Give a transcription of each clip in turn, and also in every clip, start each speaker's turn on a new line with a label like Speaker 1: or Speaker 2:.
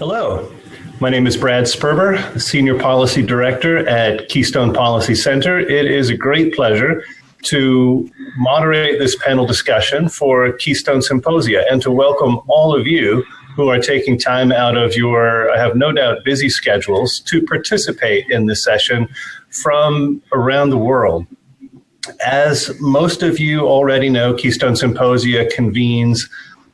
Speaker 1: Hello, my name is Brad Sperber, Senior Policy Director at Keystone Policy Center. It is a great pleasure to moderate this panel discussion for Keystone Symposia and to welcome all of you who are taking time out of your, I have no doubt, busy schedules to participate in this session from around the world. As most of you already know, Keystone Symposia convenes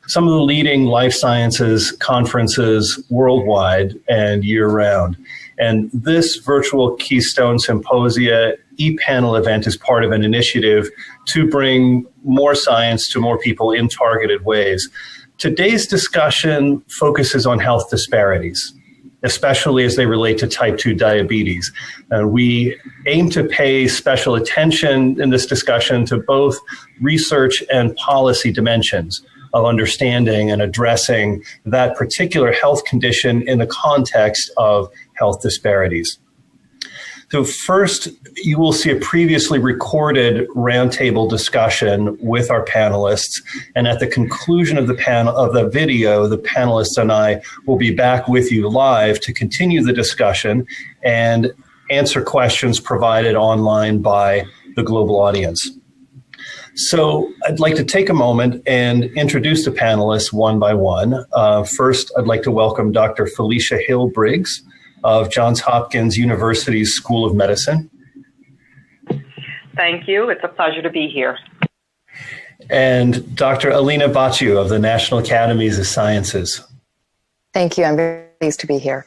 Speaker 1: some of the leading life sciences conferences worldwide and year-round. And this virtual Keystone Symposia e-panel event is part of an initiative to bring more science to more people in targeted ways. Today's discussion focuses on health disparities, especially as they relate to type 2 diabetes. We aim to pay special attention in this discussion to both research and policy dimensions of understanding and addressing that particular health condition in the context of health disparities. So first, you will see a previously recorded roundtable discussion with our panelists. And at the conclusion of the video, the panelists and I will be back with you live to continue the discussion and answer questions provided online by the global audience. So I'd like to take a moment and introduce the panelists one by one. First, I'd like to welcome Dr. Felicia Hill-Briggs of Johns Hopkins University's School of Medicine.
Speaker 2: Thank you. It's a pleasure to be here.
Speaker 1: And Dr. Alina Bacciu of the National Academies of Sciences.
Speaker 3: Thank you. I'm very pleased to be here.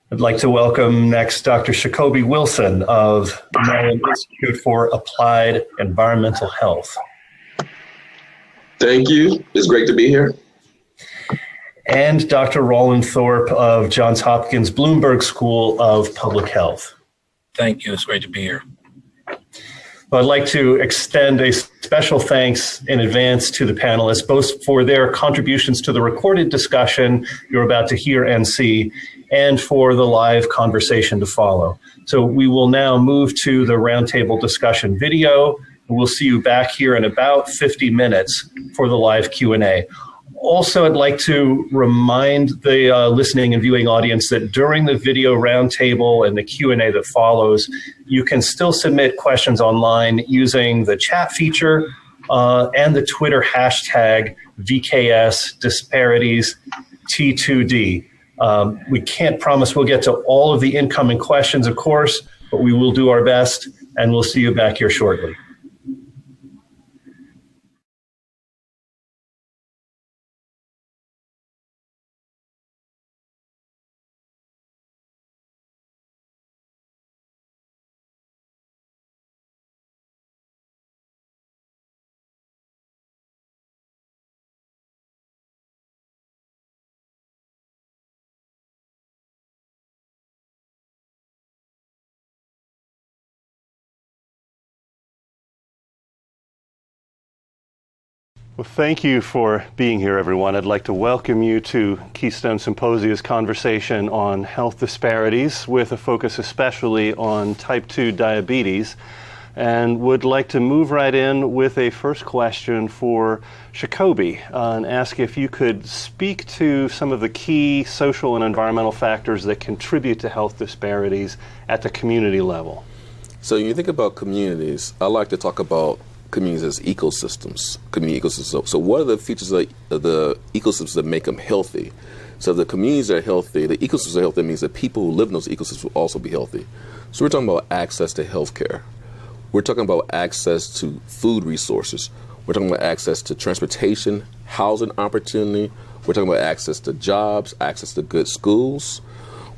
Speaker 1: I'd like to welcome next Dr. Jacoby Wilson of the Maryland Institute for Applied Environmental Health.
Speaker 4: Thank you. It's great to be here.
Speaker 1: And Dr. Roland Thorpe of Johns Hopkins Bloomberg School of Public Health.
Speaker 5: Thank you. It's great to be here.
Speaker 1: Well, I'd like to extend a special thanks in advance to the panelists, both for their contributions to the recorded discussion you're about to hear and see, and for the live conversation to follow. So we will now move to the roundtable discussion video. We'll see you back here in about 50 minutes for the live Q&A. Also, I'd like to remind the listening and viewing audience that during the video roundtable and the Q&A that follows, you can still submit questions online using the chat feature and the Twitter hashtag VKS Disparities T2D. We can't promise we'll get to all of the incoming questions, of course, but we will do our best, and we'll see you back here shortly. Well, thank you for being here, everyone. I'd like to welcome you to Keystone Symposia's conversation on health disparities, with a focus especially on type 2 diabetes, and would like to move right in with a first question for Jacoby and ask if you could speak to some of the key social and environmental factors that contribute to health disparities at the community level.
Speaker 4: So when you think about communities, I like to talk about communities as ecosystems, community ecosystems. So what are the features of the ecosystems that make them healthy? So if the communities are healthy, the ecosystems are healthy, means that people who live in those ecosystems will also be healthy. So we're talking about access to healthcare. We're talking about access to food resources. We're talking about access to transportation, housing opportunity. We're talking about access to jobs, access to good schools.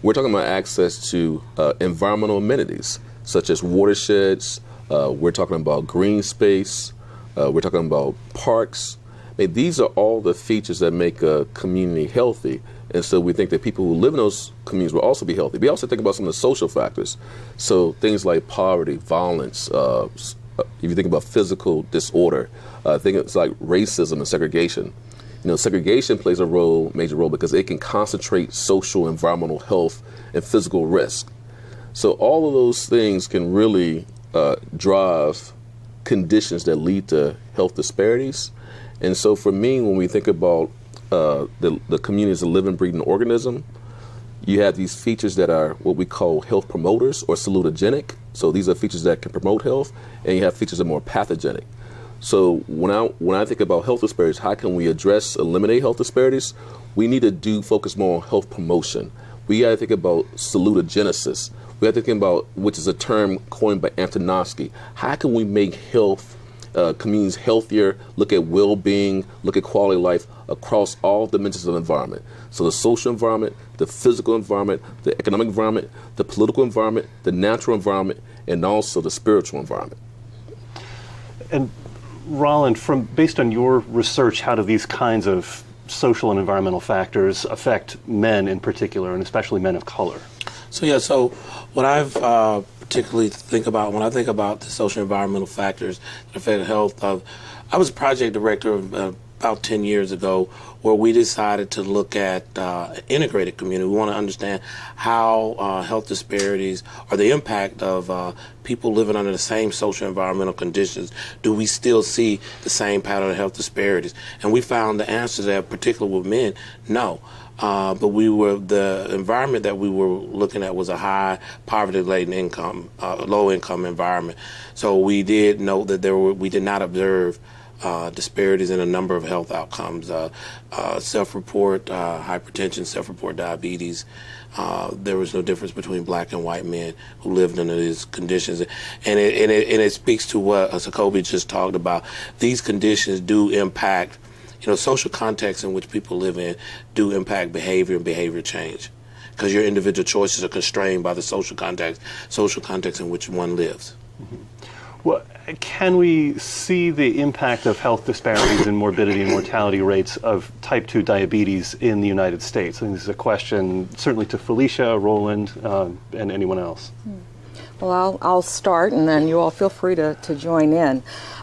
Speaker 4: We're talking about access to environmental amenities, such as watersheds. We're talking about green space. We're talking about parks. These are all the features that make a community healthy. And so we think that people who live in those communities will also be healthy. We also think about some of the social factors. So things like poverty, violence, if you think about physical disorder, things like racism and segregation. You know, segregation plays a major role because it can concentrate social, environmental health, and physical risk. So all of those things can really drive conditions that lead to health disparities. And so for me, when we think about the community is a living, breathing organism. You have these features that are what we call health promoters or salutogenic. So these are features that can promote health, and you have features that are more pathogenic. So when I think about health disparities, how can we eliminate health disparities? We need to focus more on health promotion. We got to think about salutogenesis. We have to think about, which is a term coined by Antonovsky. How can we make communities healthier, look at well-being, look at quality of life across all dimensions of the environment? So the social environment, the physical environment, the economic environment, the political environment, the natural environment, and also the spiritual environment.
Speaker 1: And Roland, based on your research, how do these kinds of social and environmental factors affect men in particular, and especially men of color?
Speaker 6: So what I've particularly think about when I think about the social and environmental factors that affect health, I was a project director about 10 years ago where we decided to look at integrated community. We want to understand how health disparities or the impact of people living under the same social and environmental conditions. Do we still see the same pattern of health disparities? And we found the answer to that, particularly with men, no. But the environment that we were looking at was a high poverty-laden income, low-income environment. So we did note that we did not observe disparities in a number of health outcomes, self-report hypertension, self-report diabetes. There was no difference between black and white men who lived under these conditions. And it speaks to what Sakobi just talked about. These conditions do impact, social contexts in which people live in do impact behavior and behavior change, because your individual choices are constrained by the social context in which one lives.
Speaker 1: Mm-hmm. Well, can we see the impact of health disparities in morbidity and mortality rates of type 2 diabetes in the United States? I think this is a question certainly to Felicia, Roland, and anyone else.
Speaker 3: Well, I'll start, and then you all feel free to join in.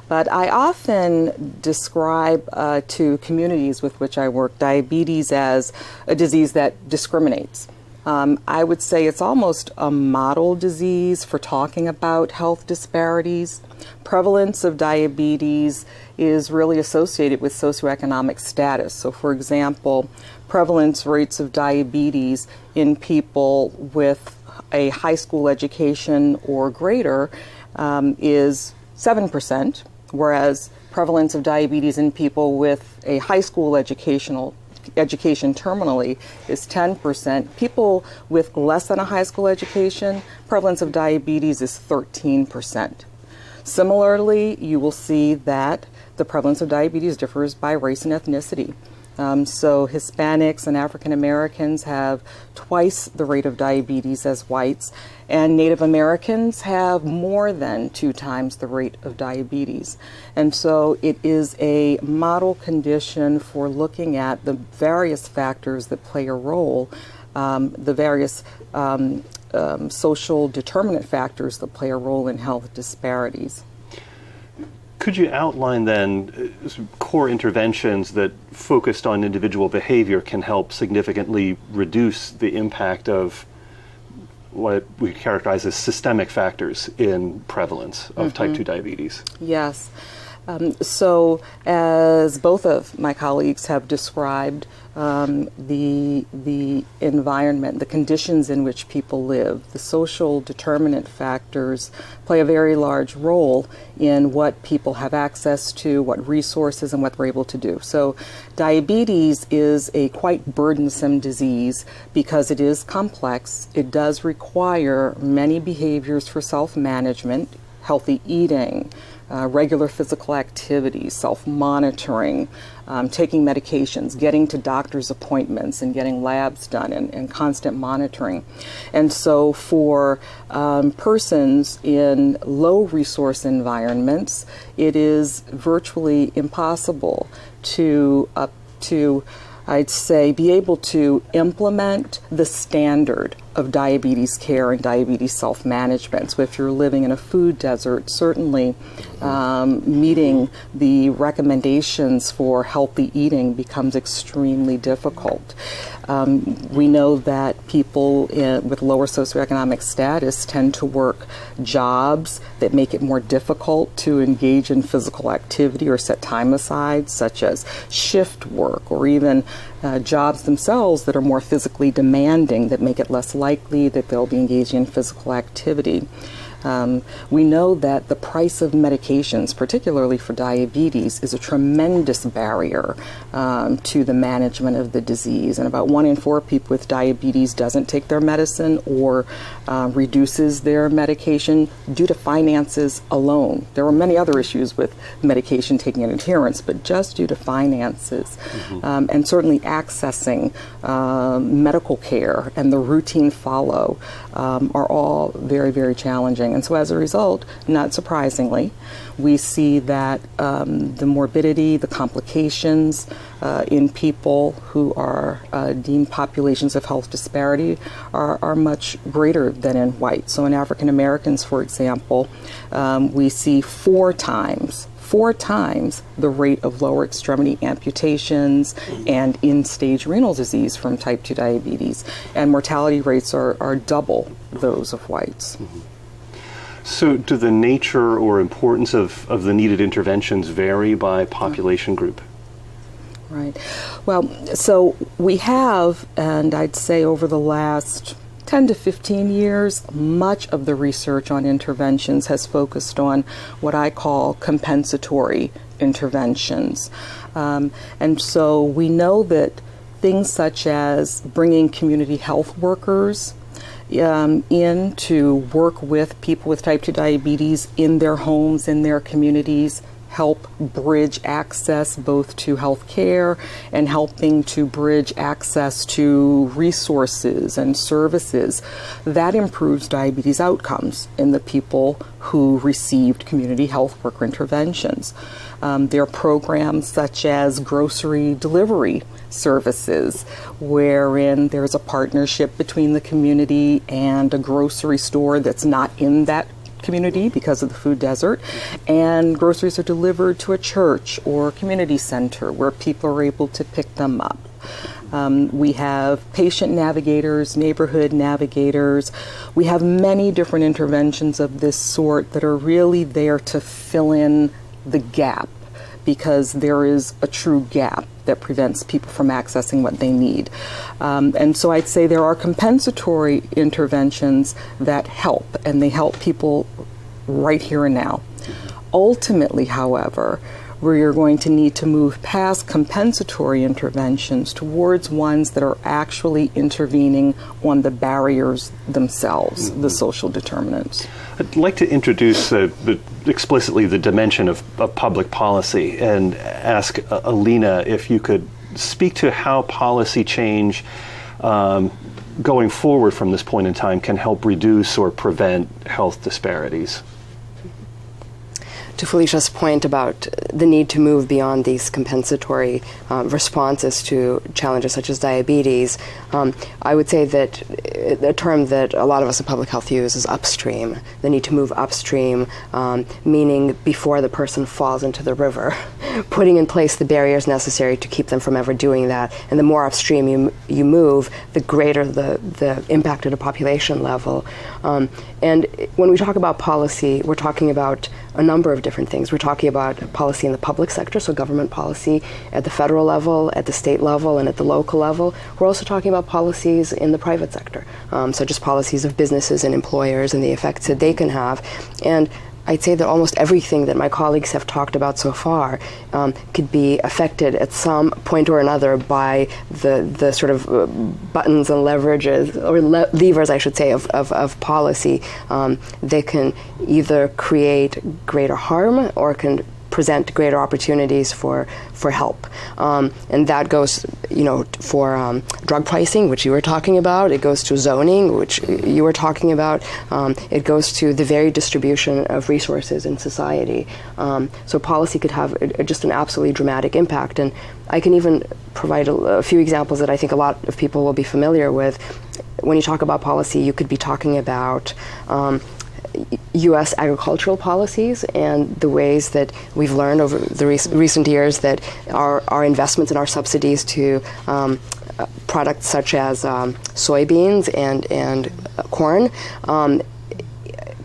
Speaker 3: But I often describe to communities with which I work diabetes as a disease that discriminates. I would say it's almost a model disease for talking about health disparities. Prevalence of diabetes is really associated with socioeconomic status. So, for example, prevalence rates of diabetes in people with a high school education or greater is 7%, whereas prevalence of diabetes in people with a high school education terminally is 10%. People with less than a high school education, prevalence of diabetes is 13%. Similarly, you will see that the prevalence of diabetes differs by race and ethnicity. So Hispanics and African Americans have twice the rate of diabetes as whites, and Native Americans have more than 2 times the rate of diabetes. And so it is a model condition for looking at the various factors that play a role, the various social determinant factors that play a role in health disparities.
Speaker 1: Could you outline then some core interventions that focused on individual behavior can help significantly reduce the impact of what we characterize as systemic factors in prevalence of type 2 diabetes?
Speaker 3: Yes. So as both of my colleagues have described, the environment, the conditions in which people live, the social determinant factors play a very large role in what people have access to, what resources, and what they're able to do. So diabetes is a quite burdensome disease because it is complex. It does require many behaviors for self-management, healthy eating, regular physical activity, self-monitoring, taking medications, getting to doctor's appointments and getting labs done, and constant monitoring. And so for persons in low resource environments, it is virtually impossible to I'd say, be able to implement the standard of diabetes care and diabetes self-management. So if you're living in a food desert, certainly meeting the recommendations for healthy eating becomes extremely difficult. We know that people with lower socioeconomic status tend to work jobs that make it more difficult to engage in physical activity or set time aside, such as shift work, or even jobs themselves that are more physically demanding that make it less likely that they'll be engaging in physical activity. We know that the price of medications, particularly for diabetes, is a tremendous barrier to the management of the disease. And about 1 in 4 people with diabetes doesn't take their medicine or reduces their medication due to finances alone. There are many other issues with medication taking and adherence, but just due to finances. And certainly accessing medical care and the routine follow are all very, very challenging. And so as a result, not surprisingly, we see that the morbidity, the complications in people who are deemed populations of health disparity are much greater than in whites. So in African Americans, for example, we see 4 times the rate of lower extremity amputations and end-stage renal disease from type 2 diabetes. And mortality rates are double those of whites.
Speaker 7: So do the nature or importance of the needed interventions vary by population group?
Speaker 3: Right. Well, so we have, and I'd say over the last 10 to 15 years, much of the research on interventions has focused on what I call compensatory interventions. And so we know that things such as bringing community health workers in to work with people with type 2 diabetes in their homes, in their communities, help bridge access both to health care and helping to bridge access to resources and services. That improves diabetes outcomes in the people who received community health worker interventions. There are programs such as grocery delivery services, wherein there's a partnership between the community and a grocery store that's not in that community because of the food desert, and groceries are delivered to a church or community center where people are able to pick them up. We have patient navigators, neighborhood navigators. We have many different interventions of this sort that are really there to fill in the gap, because there is a true gap that prevents people from accessing what they need. And so I'd say there are compensatory interventions that help, and they help people right here and now. Ultimately, however, we are going to need to move past compensatory interventions towards ones that are actually intervening on the barriers themselves, the social determinants.
Speaker 7: I'd like to introduce explicitly the dimension of public policy and ask Alina if you could speak to how policy change going forward from this point in time can help reduce or prevent health disparities.
Speaker 8: To Felicia's point about the need to move beyond these compensatory responses to challenges such as diabetes, I would say that a term that a lot of us in public health use is upstream. The need to move upstream, meaning before the person falls into the river, putting in place the barriers necessary to keep them from ever doing that. And the more upstream you move, the greater the impact at a population level. And when we talk about policy, we're talking about a number of different things. We're talking about policy in the public sector, so government policy at the federal level, at the state level, and at the local level. We're also talking about policies in the private sector, such as policies of businesses and employers and the effects that they can have. And I'd say that almost everything that my colleagues have talked about so far could be affected at some point or another by the sort of buttons and leverages, or levers, I should say, of policy. They can either create greater harm or can present greater opportunities for help. And that goes, for drug pricing, which you were talking about. It goes to zoning, which you were talking about. It goes to the very distribution of resources in society. So policy could have just an absolutely dramatic impact. And I can even provide a few examples that I think a lot of people will be familiar with. when you talk about policy, you could be talking about U.S. agricultural policies and the ways that we've learned over the recent years that our investments and our subsidies to products such as soybeans and corn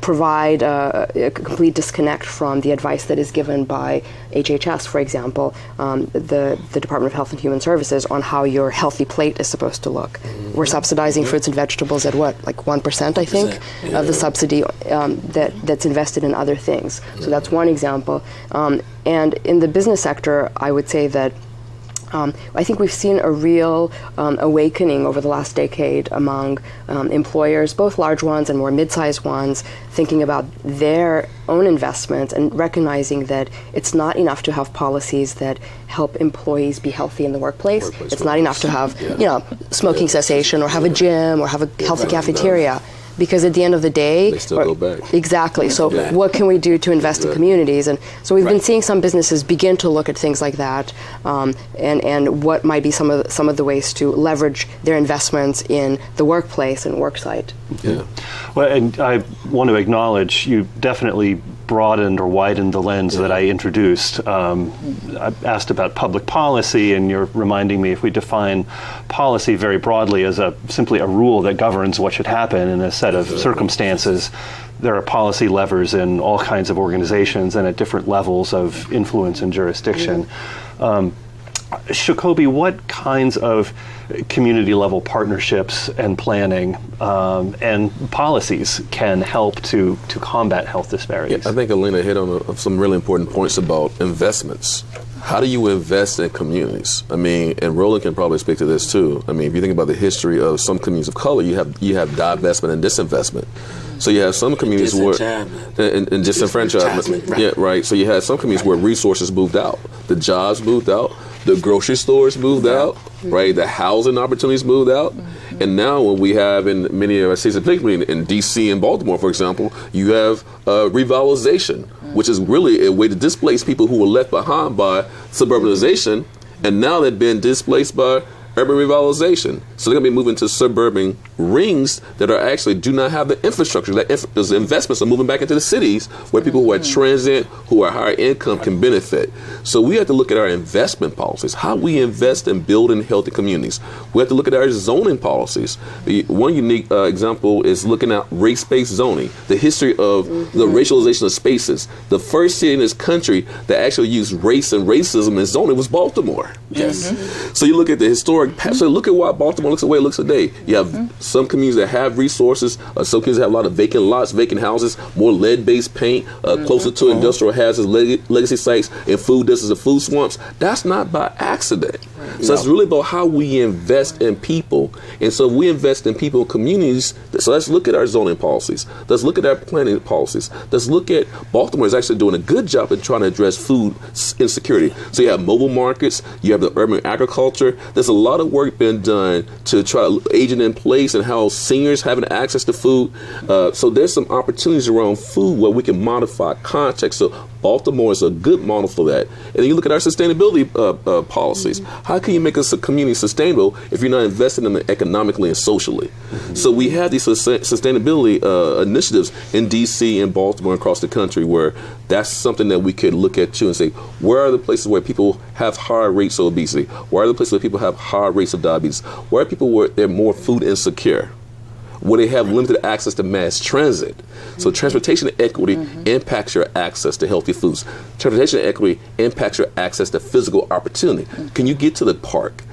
Speaker 8: provide a complete disconnect from the advice that is given by HHS, for example, the Department of Health and Human Services, on how your healthy plate is supposed to look. We're subsidizing fruits and vegetables at what, like 1%, I think, of the subsidy that's invested in other things. So that's one example. And in the business sector, I would say that I think we've seen a real awakening over the last decade among employers, both large ones and more mid-sized ones, thinking about their own investments and recognizing that it's not enough to have policies that help employees be healthy in the workplace. It's not enough to have, smoking cessation or have a gym or have a healthy cafeteria. Because at the end of the day,
Speaker 4: they still go back.
Speaker 8: Exactly. So what can we do to invest in communities? And so we've been seeing some businesses begin to look at things like that, and what might be some of the ways to leverage their investments in the workplace and worksite.
Speaker 7: Yeah. Well, and I want to acknowledge you definitely broadened or widened the lens that I introduced. I asked about public policy, and you're reminding me if we define policy very broadly as simply a rule that governs what should happen in a set of circumstances, there are policy levers in all kinds of organizations and at different levels of influence and jurisdiction. Jacoby, what kinds of community level partnerships and planning and policies can help to combat health disparities?
Speaker 4: I think Alina hit on some really important points about investments. How do you invest in communities? I mean, and Roland can probably speak to this too. I mean, if you think about the history of some communities of color, you have divestment and disinvestment. So you have some communities where and disenfranchisement. Right. Yeah, right. So you had some communities where resources moved out, the jobs moved out, the grocery stores moved out, right? The housing opportunities moved out. And now what we have in many of our cities, particularly in D.C. and Baltimore, for example, you have revitalization, which is really a way to displace people who were left behind by suburbanization, and now they've been displaced by urban revitalization. So they're going to be moving to suburban rings that are actually do not have the infrastructure. Those investments are moving back into the cities where people who are transient, who are higher income can benefit. So we have to look at our investment policies, how we invest in building healthy communities. We have to look at our zoning policies. One unique example is looking at race-based zoning, the history of the racialization of spaces. The first city in this country that actually used race and racism in zoning was Baltimore. Yes. So you look at the historic so look at why Baltimore looks the way it looks today. You have some communities that have resources, some communities that have a lot of vacant lots, vacant houses, more lead-based paint, closer to industrial hazards, legacy sites, and food deserts and food swamps. That's not by accident. So it's really about how we invest in people. And so we invest in people and communities. So let's look at our zoning policies. Let's look at our planning policies. Let's look at Baltimore is actually doing a good job in trying to address food insecurity. So you have mobile markets, you have the urban agriculture. There's a lot of work being done to try to agent in place and how seniors having access to food. So there's some opportunities around food where we can modify context. So Baltimore is a good model for that. And then you look at our sustainability policies. How can you make a community sustainable if you're not investing in them economically and socially? So we have these sustainability initiatives in D.C. and Baltimore and across the country where that's something that we could look at too and say, where are the places where people have higher rates of obesity? Where are the places where people have higher rates of diabetes? Where are people where they're more food insecure? Where they have limited access to mass transit. So transportation equity impacts your access to healthy foods. Transportation equity impacts your access to physical opportunity. Can you get to the park?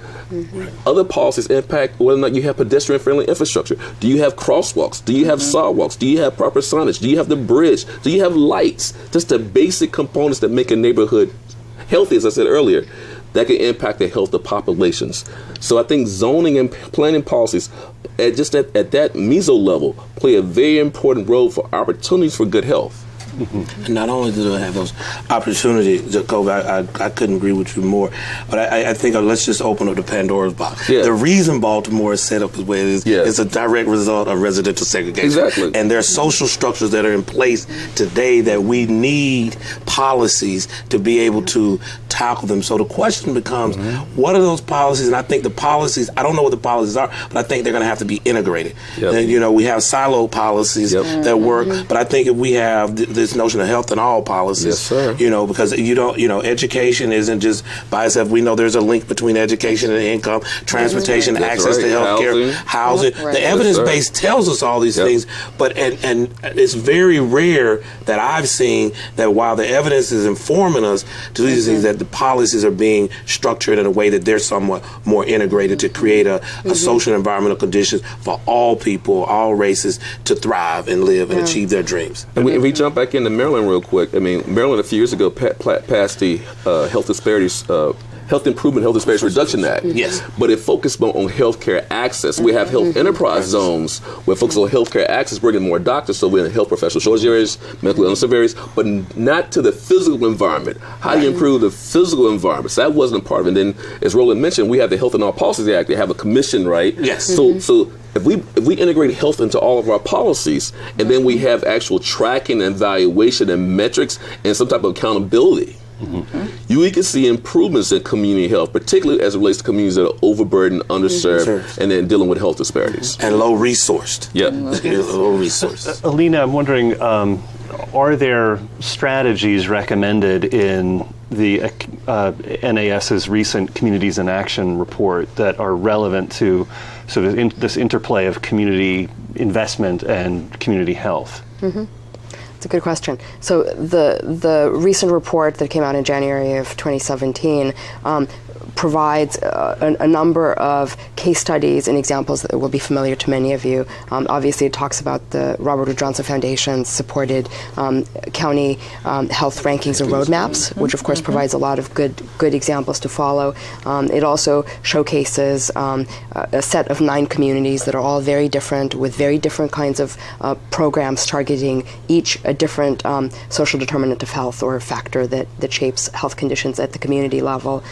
Speaker 4: Other policies impact whether or not you have pedestrian-friendly infrastructure. Do you have crosswalks? Do you have sidewalks? Do you have proper signage? Do you have the bridge? Do you have lights? Just the basic components that make a neighborhood healthy, as I said earlier, that can impact the health of populations. So I think zoning and planning policies at that meso level play a very important role for opportunities for good health.
Speaker 6: And not only do they have those opportunities, Jacob, I couldn't agree with you more, but I think let's just open up the Pandora's box. Yeah. The reason Baltimore is set up the way it is is a direct result of residential segregation.
Speaker 4: Exactly.
Speaker 6: And there are social structures that are in place today that we need policies to be able to tackle them. So the question becomes, what are those policies? And I think the policies, I don't know what the policies are, but I think they're going to have to be integrated. And, you know, we have silo policies that work, but I think if we have this notion of health in all policies, you know, because you don't, you know, education isn't just by itself. We know there's a link between education and income, transportation, access to healthcare, housing. The evidence base tells us all these things, but and it's very rare that I've seen that while the evidence is informing us to these things, that the policies are being structured in a way that they're somewhat more integrated to create a social and environmental conditions for all people, all races to thrive and live and achieve their dreams.
Speaker 4: And we jump back into Maryland real quick. I mean, Maryland a few years ago passed the Health Improvement, Health Disparities Reduction Act.
Speaker 6: Yes.
Speaker 4: But it focused more on healthcare access. We have health enterprise zones where focus on healthcare access, bringing more doctors, so we're in health professional shortage areas, medical illness areas, but not to the physical environment. How do you improve the physical environment? So that wasn't a part of it. And then, as Roland mentioned, we have the Health and All Policies Act. They have a commission, right?
Speaker 6: Yes.
Speaker 4: So if we integrate health into all of our policies, and then we have actual tracking and evaluation and metrics and some type of accountability, we can see improvements in community health, particularly as it relates to communities that are overburdened, underserved, and then dealing with health disparities.
Speaker 6: And low resourced.
Speaker 4: Yeah.
Speaker 6: Low resourced.
Speaker 7: Alina, I'm wondering, are there strategies recommended in the NAS's recent Communities in Action report that are relevant to sort of this interplay of community investment and community health?
Speaker 8: It's a good question. So the recent report that came out in January of 2017 provides a number of case studies and examples that will be familiar to many of you. Obviously, it talks about the Robert Wood Johnson Foundation supported county health rankings and roadmaps, which of course provides a lot of good examples to follow. It also showcases a set of 9 communities that are all very different, with very different kinds of programs targeting each a different social determinant of health or factor that shapes health conditions at the community level.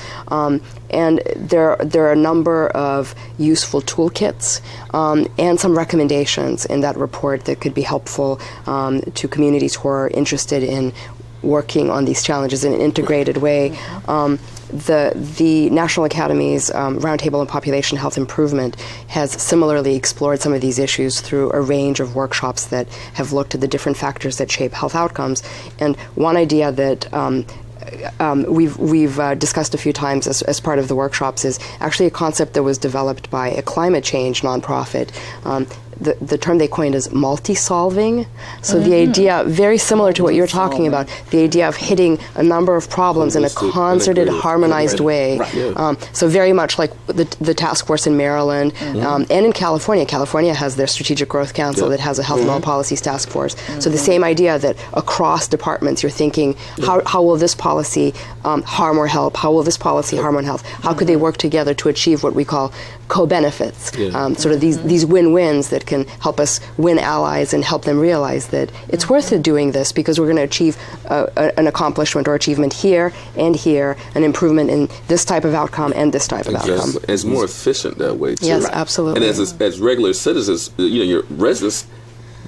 Speaker 8: And there are a number of useful toolkits and some recommendations in that report that could be helpful to communities who are interested in working on these challenges in an integrated way. The National Academy's Roundtable on Population Health Improvement has similarly explored some of these issues through a range of workshops that have looked at the different factors that shape health outcomes. And one idea that we've discussed a few times as part of the workshops is actually a concept that was developed by a climate change nonprofit. The term they coined is multi-solving. So the idea, very similar to what you're talking about, the idea of hitting a number of problems in a concerted, harmonized way. So very much like the task force in Maryland and in California. California has their Strategic Growth Council that has a Health and All Policies Task Force. So the same idea that across departments you're thinking, how will this policy harm or help? How will this policy harm or health? How could they work together to achieve what we call co-benefits, sort of these win-wins that can help us win allies and help them realize that it's worth it doing this because we're going to achieve an accomplishment or achievement here and here, an improvement in this type of outcome and this type of outcome.
Speaker 4: It's more efficient that way, too.
Speaker 8: Yes, absolutely.
Speaker 4: And as regular citizens, your residents,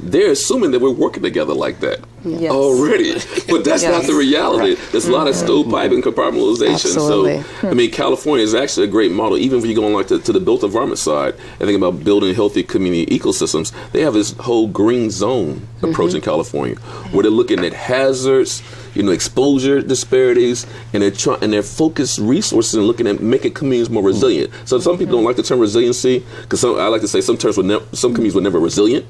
Speaker 4: they're assuming that we're working together like that already. But that's not the reality. There's a lot of stovepipe and compartmentalization.
Speaker 8: Absolutely.
Speaker 4: So, I mean, California is actually a great model. Even if you go on to the built environment side and think about building healthy community ecosystems, they have this whole green zone approach in California where they're looking at hazards, exposure disparities, and they're focused resources and looking at making communities more resilient. So some people don't like the term resiliency because I like to say some communities were never resilient.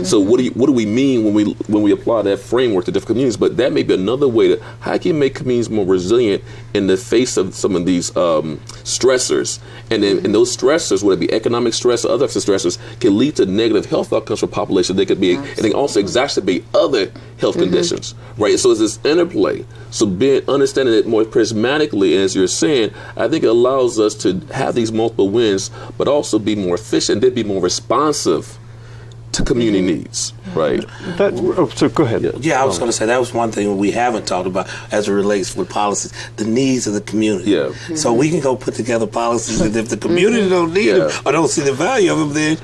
Speaker 4: So what do we mean when we apply that framework to different communities? But that may be another way to how can you make communities more resilient in the face of some of these stressors, and then and those stressors, whether it be economic stress or other stressors, can lead to negative health outcomes for population. They could be and they can also exacerbate other health conditions, right? So it's this interplay. So understanding it more prismatically, as you're saying, I think it allows us to have these multiple wins, but also be more efficient, then be more responsive to community needs, right?
Speaker 7: So go ahead.
Speaker 6: Yeah, I was going to say that was one thing we haven't talked about as it relates with policies, the needs of the community.
Speaker 4: Yeah.
Speaker 6: So we can go put together policies, and if the community don't need them or don't see the value of them, then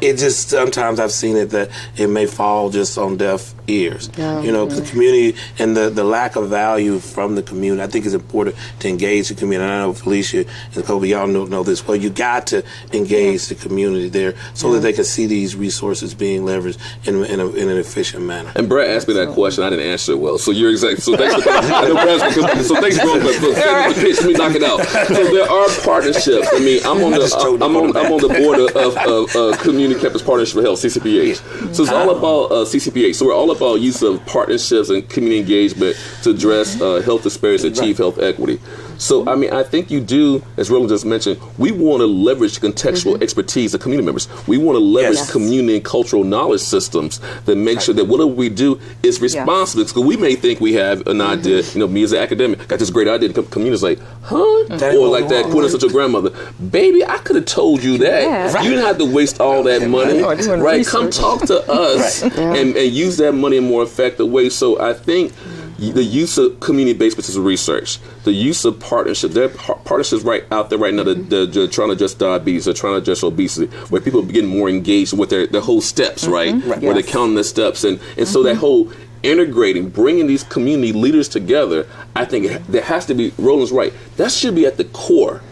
Speaker 6: it just sometimes I've seen it that it may fall just on deaf ears. The community and the lack of value from the community. I think it's important to engage the community. And I know Felicia and Kobe, y'all know this well. You got to engage the community there so that they can see these resources being leveraged in an efficient manner.
Speaker 4: And Brad asked me that question. I didn't answer it well. So you're exactly. So thanks for I know Brad's gonna, so thanks for the pitch. Let me knock it out. So there are partnerships. I mean, I'm on the board of Community Campus Partnership for Health, CCPH. So it's all about CCPH. So we're all about use of partnerships and community engagement to address health disparities and achieve health equity. So, I mean, I think you do, as Roland just mentioned, we want to leverage contextual expertise of community members. We want to leverage community and cultural knowledge systems that make sure that whatever we do is responsible. Because we may think we have an idea, me as an academic, got this great idea, and the community's like, huh? Or like that quintessential grandmother, baby, I could have told you that. You didn't have to waste all that money, right? Come talk to us and use that money in a more effective way. So I think the use of community-based specific research, the use of partnerships. There are partnerships right out there right now that they're trying to address diabetes, they're trying to address obesity, where people are getting more engaged with their whole steps, right? Where they're counting their steps. And so that whole integrating, bringing these community leaders together, I think there has to be, Roland's right, that should be at the core.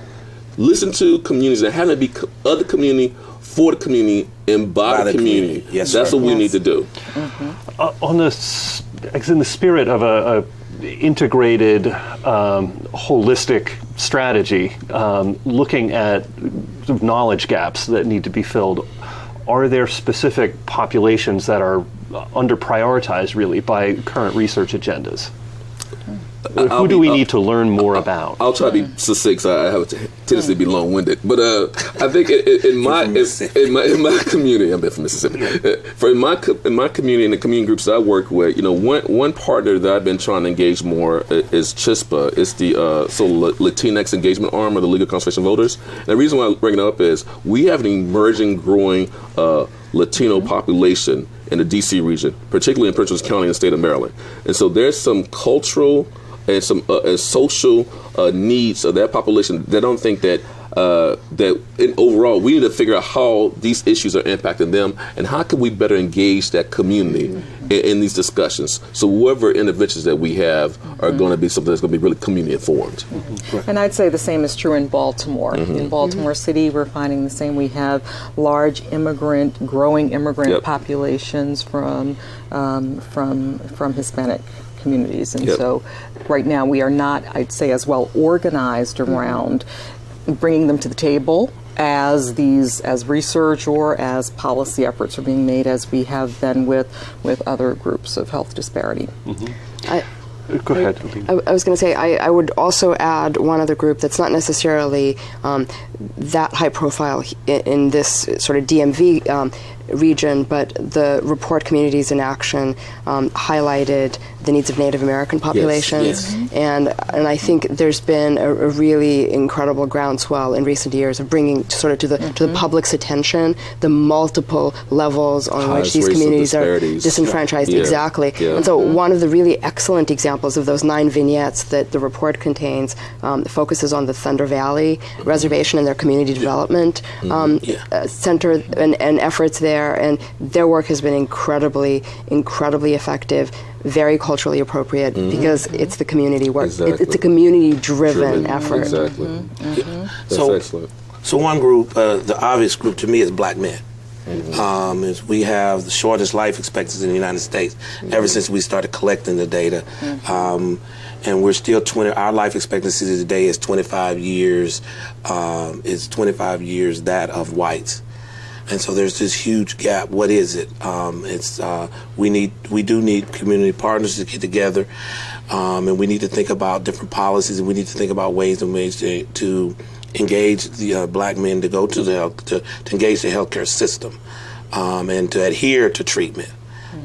Speaker 4: Listen to communities and have it be other community, for the community, and by the community. That's what we need to do.
Speaker 7: In the spirit of a integrated, holistic strategy, looking at sort of knowledge gaps that need to be filled, are there specific populations that are under prioritized really by current research agendas? Who do we need to learn more about?
Speaker 4: I'll try to be succinct. I have a tendency to be long-winded, but I think in my community, I'm from Mississippi. In my community and the community groups that I work with, one partner that I've been trying to engage more is CHISPA. It's the Latinx engagement arm of the League of Conservation Voters. And the reason why I bring it up is we have an emerging, growing Latino population in the D.C. region, particularly in Prince George's County in the state of Maryland. And so there's some cultural and some social needs of that population that don't think that overall we need to figure out how these issues are impacting them and how can we better engage that community in these discussions. So whatever interventions that we have are going to be something that's going to be really community informed.
Speaker 3: And I'd say the same is true in Baltimore. In Baltimore City, we're finding the same. We have large growing immigrant populations from Hispanic communities. And so right now we are not, I'd say, as well organized around bringing them to the table as research or as policy efforts are being made as we have been with other groups of health disparity.
Speaker 7: Go ahead.
Speaker 8: I was going to say, I would also add one other group that's not necessarily that high profile in this sort of DMV region, but the report Communities in Action highlighted the needs of Native American populations. And I think there's been a really incredible groundswell in recent years of bringing sort of to the public's attention the multiple levels on which these communities are disenfranchised. And so one of the really excellent examples of those 9 vignettes that the report contains focuses on the Thunder Valley Reservation and their community development center and efforts there. And their work has been incredibly effective, very culturally appropriate because it's the community work. It's a community-driven effort.
Speaker 4: That's excellent.
Speaker 6: So one group, the obvious group to me is Black men. Is we have the shortest life expectancy in the United States ever since we started collecting the data. And we're still our life expectancy today is 25 years, is 25 years that of whites. And so there's this huge gap. What is it? We do need community partners to get together, and we need to think about different policies, and we need to think about ways to engage the Black men to go to to engage the healthcare system, and to adhere to treatment.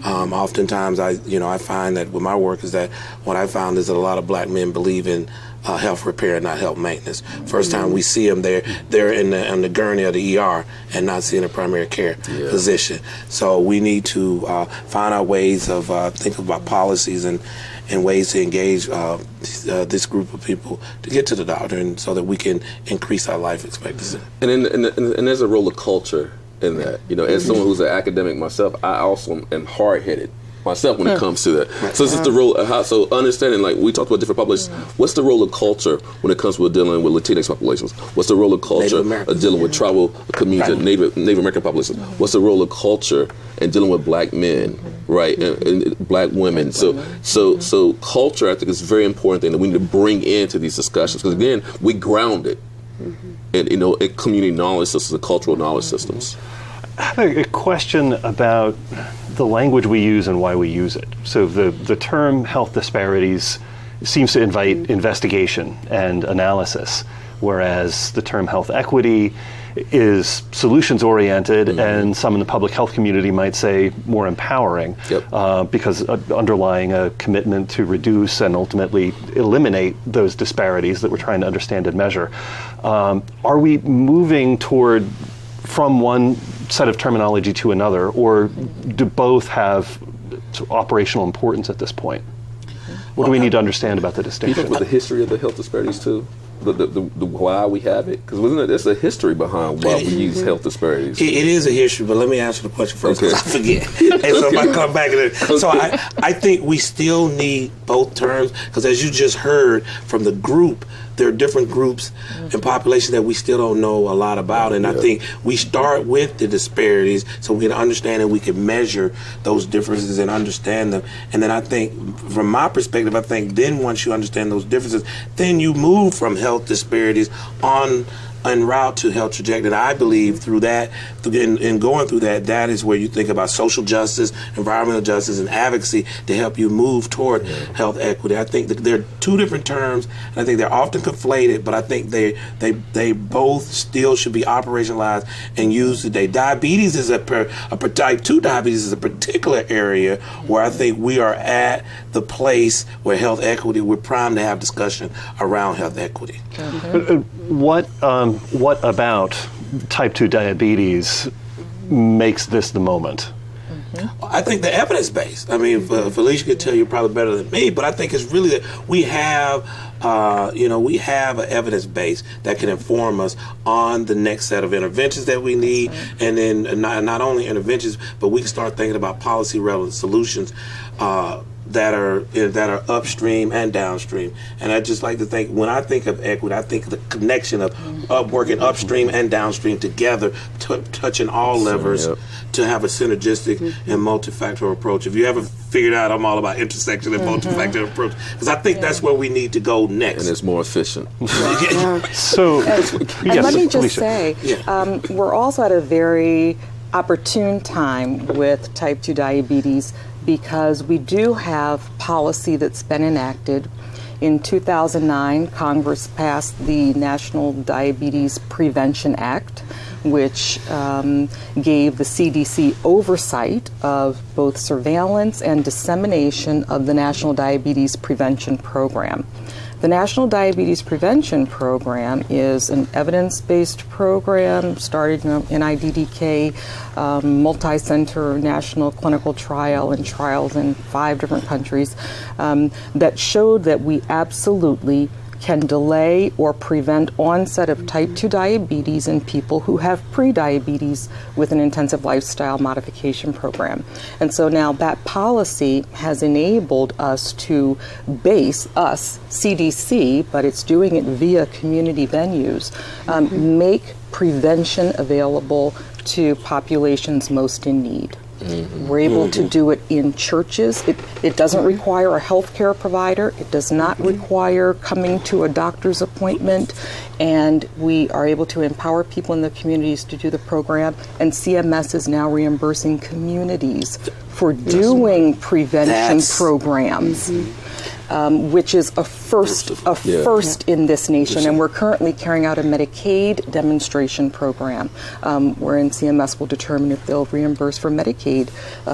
Speaker 6: Oftentimes, I find that with my work is that what I found is that a lot of Black men believe in health repair, not health maintenance. First time we see them, they're in the gurney of the ER and not seeing a primary care physician. So we need to find out ways of thinking about policies and ways to engage this group of people to get to the doctor, and so that we can increase our life expectancy.
Speaker 4: And there's a role of culture in that. As someone who's an academic myself, I also am hard-headed myself when it comes to that. So this is the role of so understanding, like we talked about different populations, what's the role of culture when it comes with dealing with Latinx populations? What's the role of culture of dealing with tribal communities, Native American populations? What's the role of culture in dealing with black men, right, and black women? So culture, I think, is a very important thing that we need to bring into these discussions, because again, we ground it in, in community knowledge systems and cultural knowledge systems.
Speaker 7: I have a question about the language we use and why we use it. So the term health disparities seems to invite investigation and analysis, whereas the term health equity is solutions oriented, and some in the public health community might say more empowering, because underlying a commitment to reduce and ultimately eliminate those disparities that we're trying to understand and measure. Are we moving from one set of terminology to another, or do both have operational importance at this point? What do we need to understand about the distinction?
Speaker 4: With the history of the health disparities too? The why we have it? Because there's a history behind why we use health disparities.
Speaker 6: It is a history, but let me answer the question first, because I forget. And so if I come back to it. So I think we still need both terms, because as you just heard from the group, there are different groups and populations that we still don't know a lot about. And I think we start with the disparities so we can understand and we can measure those differences and understand them. And then I think, from my perspective, I think then once you understand those differences, then you move from health disparities on en route to health trajectory. And I believe through that, in going through that, that is where you think about social justice, environmental justice, and advocacy to help you move toward health equity. I think that they're two different terms, and I think they're often conflated, but I think they both still should be operationalized and used today. Diabetes is type 2 diabetes is a particular area where I think we are at the place where health equity, we're primed to have discussion around health equity.
Speaker 7: What about type 2 diabetes makes this the moment?
Speaker 6: I think the evidence base. I mean, Felicia could tell you probably better than me, but I think it's really that we have, we have an evidence base that can inform us on the next set of interventions that we need, and then not only interventions, but we can start thinking about policy relevant solutions that are upstream and downstream. And I just like to think, when I think of equity, I think of the connection of working upstream and downstream together, touching all levers to have a synergistic and multifactorial approach. If you ever figured out, I'm all about intersection and multifactorial approach, because I think that's where we need to go next.
Speaker 4: And it's more efficient.
Speaker 7: So,
Speaker 3: and let me just say, we're also at a very opportune time with type 2 diabetes, because we do have policy that's been enacted. In 2009, Congress passed the National Diabetes Prevention Act, which gave the CDC oversight of both surveillance and dissemination of the National Diabetes Prevention Program. The National Diabetes Prevention Program is an evidence-based program started in IDDK, multi-center national clinical trial and trials in 5 different countries that showed that we absolutely can delay or prevent onset of type 2 diabetes in people who have pre-diabetes with an intensive lifestyle modification program. And so now that policy has enabled us to base us, CDC, but it's doing it via community venues, make prevention available to populations most in need. We're able to do it in churches. It doesn't require a healthcare provider. It does not require coming to a doctor's appointment. And we are able to empower people in the communities to do the program. And CMS is now reimbursing communities for doing prevention programs. Which is a first in this nation, and we're currently carrying out a Medicaid demonstration program, wherein CMS will determine if they'll reimburse for Medicaid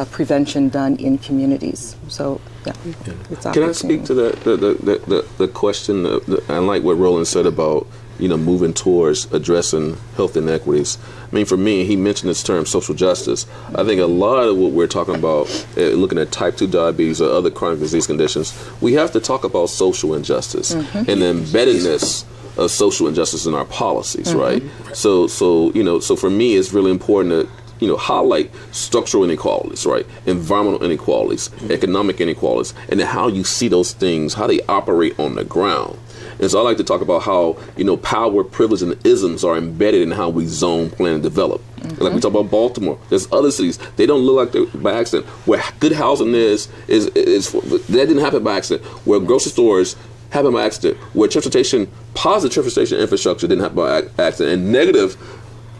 Speaker 3: prevention done in communities. So, it's
Speaker 4: Can I speak to the question? I like what Roland said about moving towards addressing health inequities. I mean, for me, he mentioned this term, social justice. I think a lot of what we're talking about, looking at type 2 diabetes or other chronic disease conditions, we have to talk about social injustice and the embeddedness of social injustice in our policies, right? So for me, it's really important that highlight structural inequalities, right? Environmental inequalities, economic inequalities, and then how you see those things, how they operate on the ground. And so I like to talk about how, power, privilege, and isms are embedded in how we zone, plan, and develop. Like we talk about Baltimore, there's other cities, they don't look like they're by accident. Where good housing is that didn't happen by accident. Where grocery stores happen by accident. Where positive transportation infrastructure didn't happen by accident. And negative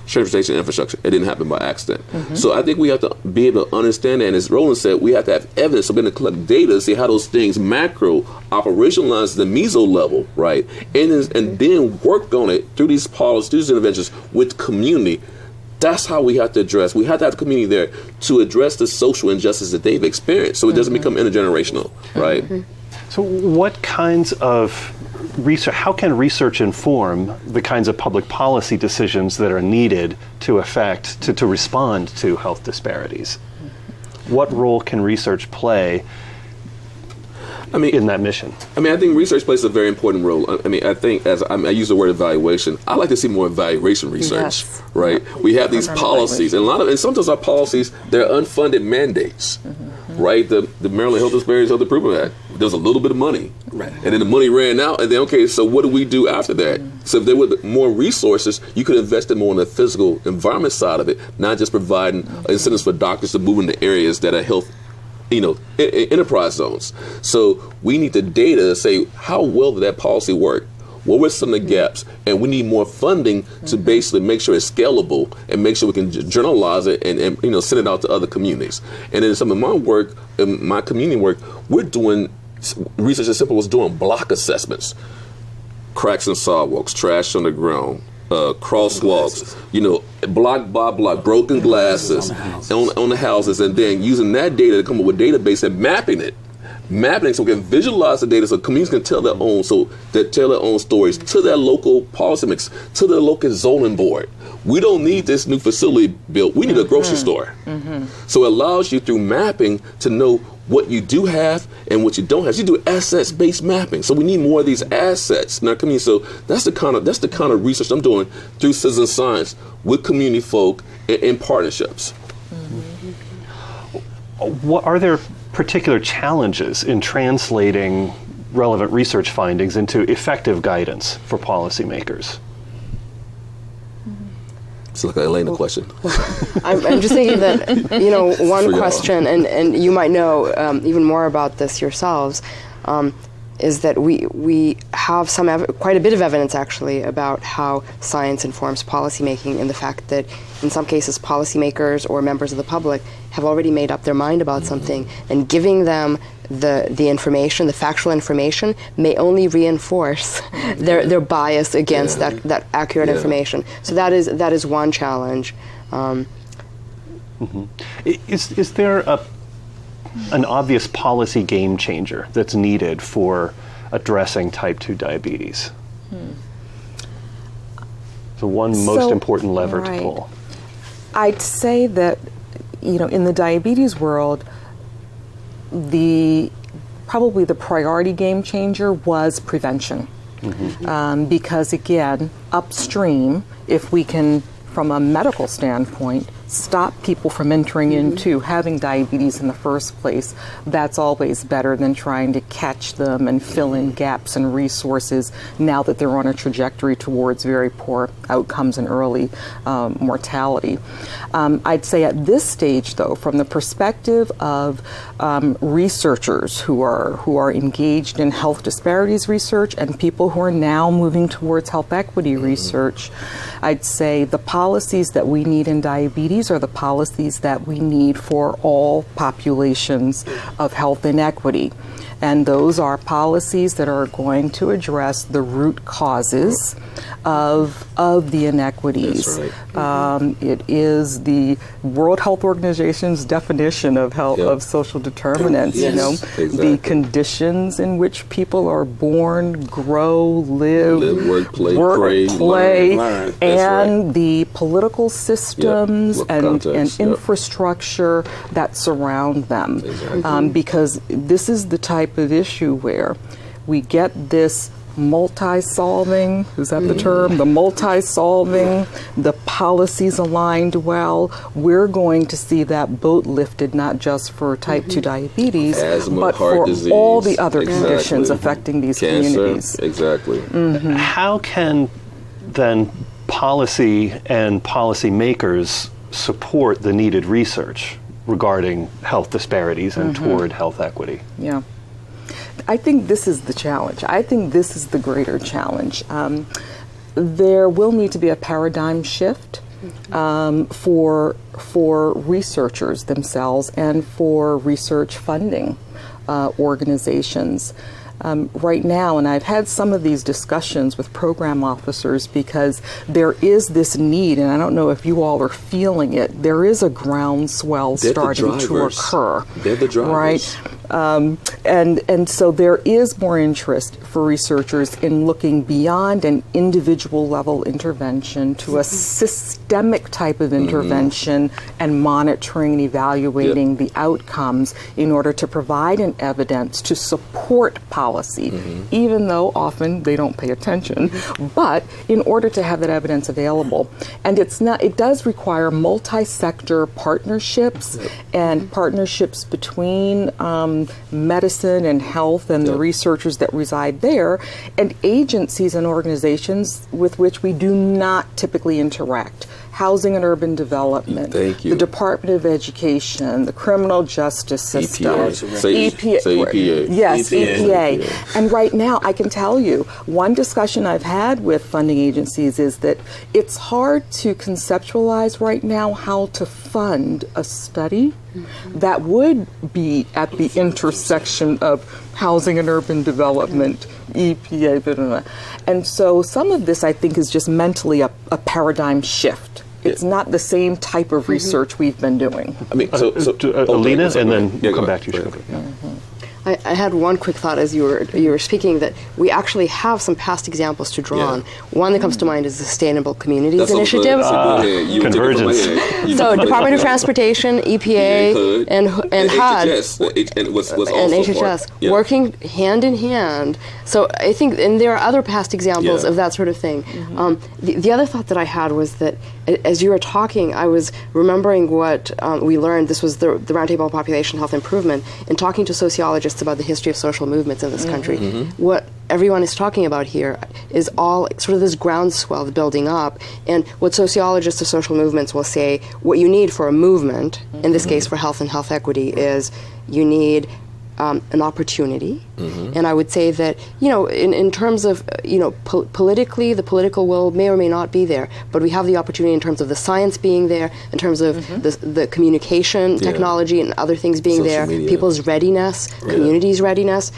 Speaker 4: transportation infrastructure, it didn't happen by accident. So I think we have to be able to understand that, and as Roland said, we have to have evidence. So we're going to collect data to see how those things macro operationalize the meso level, right? And then work on it through these policies, through these interventions with community. That's how we have to address. We have to have the community there to address the social injustice that they've experienced, so it doesn't become intergenerational, right?
Speaker 7: So what kinds of research, how can research inform the kinds of public policy decisions that are needed to respond to health disparities? What role can research play in that mission?
Speaker 4: I think research plays a very important role. I think, as I use the word evaluation, I like to see more evaluation research, right? We have these policies, and sometimes our policies, they're unfunded mandates, right? The Maryland Health Disparities Improvement Act, there was a little bit of money, right? And then the money ran out, and then, okay, so what do we do after that? So if there were more resources, you could invest in more in the physical environment side of it, not just providing incentives for doctors to move into areas that are health enterprise zones. So we need the data to say, how well did that policy work? What were some of the gaps? And we need more funding to basically make sure it's scalable and make sure we can journalize it and send it out to other communities. And then some of my work, my community work, we're doing research as simple as doing block assessments, cracks in sidewalks, trash on the ground, crosswalks, block by block, broken glasses on the houses, and then using that data to come up with a database and mapping it so we can visualize the data so communities can tell their own stories to their local policy mix, to their local zoning board. We don't need this new facility built. We need a grocery store. So it allows you through mapping to know what you do have and what you don't have. You do assets-based mapping. So we need more of these assets in our community. So that's the kind of research I'm doing through citizen science with community folk in partnerships.
Speaker 7: What are there particular challenges in translating relevant research findings into effective guidance for policymakers?
Speaker 4: It's like an Elena question.
Speaker 8: I'm just thinking that, one question, and you might know even more about this yourselves, is that we have quite a bit of evidence actually about how science informs policymaking, and the fact that in some cases policymakers or members of the public have already made up their mind about something, and giving them the information, the factual information, may only reinforce their bias against that accurate information. So that is one challenge.
Speaker 7: Is there an obvious policy game changer that's needed for addressing type 2 diabetes? So one most important lever to pull.
Speaker 3: I'd say that, in the diabetes world, probably the priority game changer was prevention. Because again, upstream, if we can, from a medical standpoint, stop people from entering into having diabetes in the first place, that's always better than trying to catch them and fill in gaps in resources now that they're on a trajectory towards very poor outcomes and early mortality. I'd say at this stage, though, from the perspective of researchers who are engaged in health disparities research and people who are now moving towards health equity research, I'd say the policies that we need in diabetes are the policies that we need for all populations of health inequity. And those are policies that are going to address the root causes of the inequities.
Speaker 4: That's right.
Speaker 3: It is the World Health Organization's definition of health, of social determinants.
Speaker 4: Exactly.
Speaker 3: The conditions in which people are born, grow, live,
Speaker 4: work, play,
Speaker 3: learn. And the political systems and infrastructure that surround them. Because this is the type of issue where we get this multi-solving, is that the term? The multi-solving, the policies aligned well, we're going to see that boat lifted not just for type 2 diabetes,
Speaker 4: asthma,
Speaker 3: but
Speaker 4: heart
Speaker 3: for
Speaker 4: disease,
Speaker 3: all the other
Speaker 4: exactly.
Speaker 3: conditions affecting these
Speaker 4: Cancer,
Speaker 3: communities.
Speaker 4: exactly.
Speaker 7: How can then policy and policymakers support the needed research regarding health disparities and toward health equity?
Speaker 3: Yeah. I think this is the challenge. I think this is the greater challenge. There will need to be a paradigm shift for researchers themselves and for research funding organizations. Right now, and I've had some of these discussions with program officers because there is this need, and I don't know if you all are feeling it, there is a groundswell starting to occur.
Speaker 4: They're the drivers.
Speaker 3: Right? And so there is more interest for researchers in looking beyond an individual level intervention to a systemic type of intervention and monitoring and evaluating the outcomes in order to provide an evidence to support policy, even though often they don't pay attention, but in order to have that evidence available. And it does require multi-sector partnerships and partnerships between medicine and health and the researchers that reside there, and agencies and organizations with which we do not typically interact. Housing and Urban Development, the Department of Education, the Criminal Justice System, EPA. Yes, EPA. And right now, I can tell you, one discussion I've had with funding agencies is that it's hard to conceptualize right now how to fund a study that would be at the intersection of housing and urban development, EPA, blah, blah, blah. And so some of this, I think, is just mentally a paradigm shift. It's not the same type of research we've been doing.
Speaker 7: I mean, Alina, and then we'll come back to you.
Speaker 8: I had one quick thought as you were speaking, that we actually have some past examples to draw on. One that comes to mind is the Sustainable Communities Initiative.
Speaker 7: Convergence.
Speaker 8: So Department of Transportation, EPA, and HUD, and HHS, working hand in hand. So I think, and there are other past examples of that sort of thing. The other thought that I had was that as you were talking, I was remembering what we learned. This was the Roundtable on Population Health Improvement, in talking to sociologists about the history of social movements in this country. What everyone is talking about here is all sort of this groundswell building up, and what sociologists of social movements will say, what you need for a movement, in this case for health and health equity, is you need an opportunity. And I would say that, in terms of, politically, the political will may or may not be there, but we have the opportunity in terms of the science being there, in terms of the communication technology and other things being social there, media. People's readiness, communities' readiness.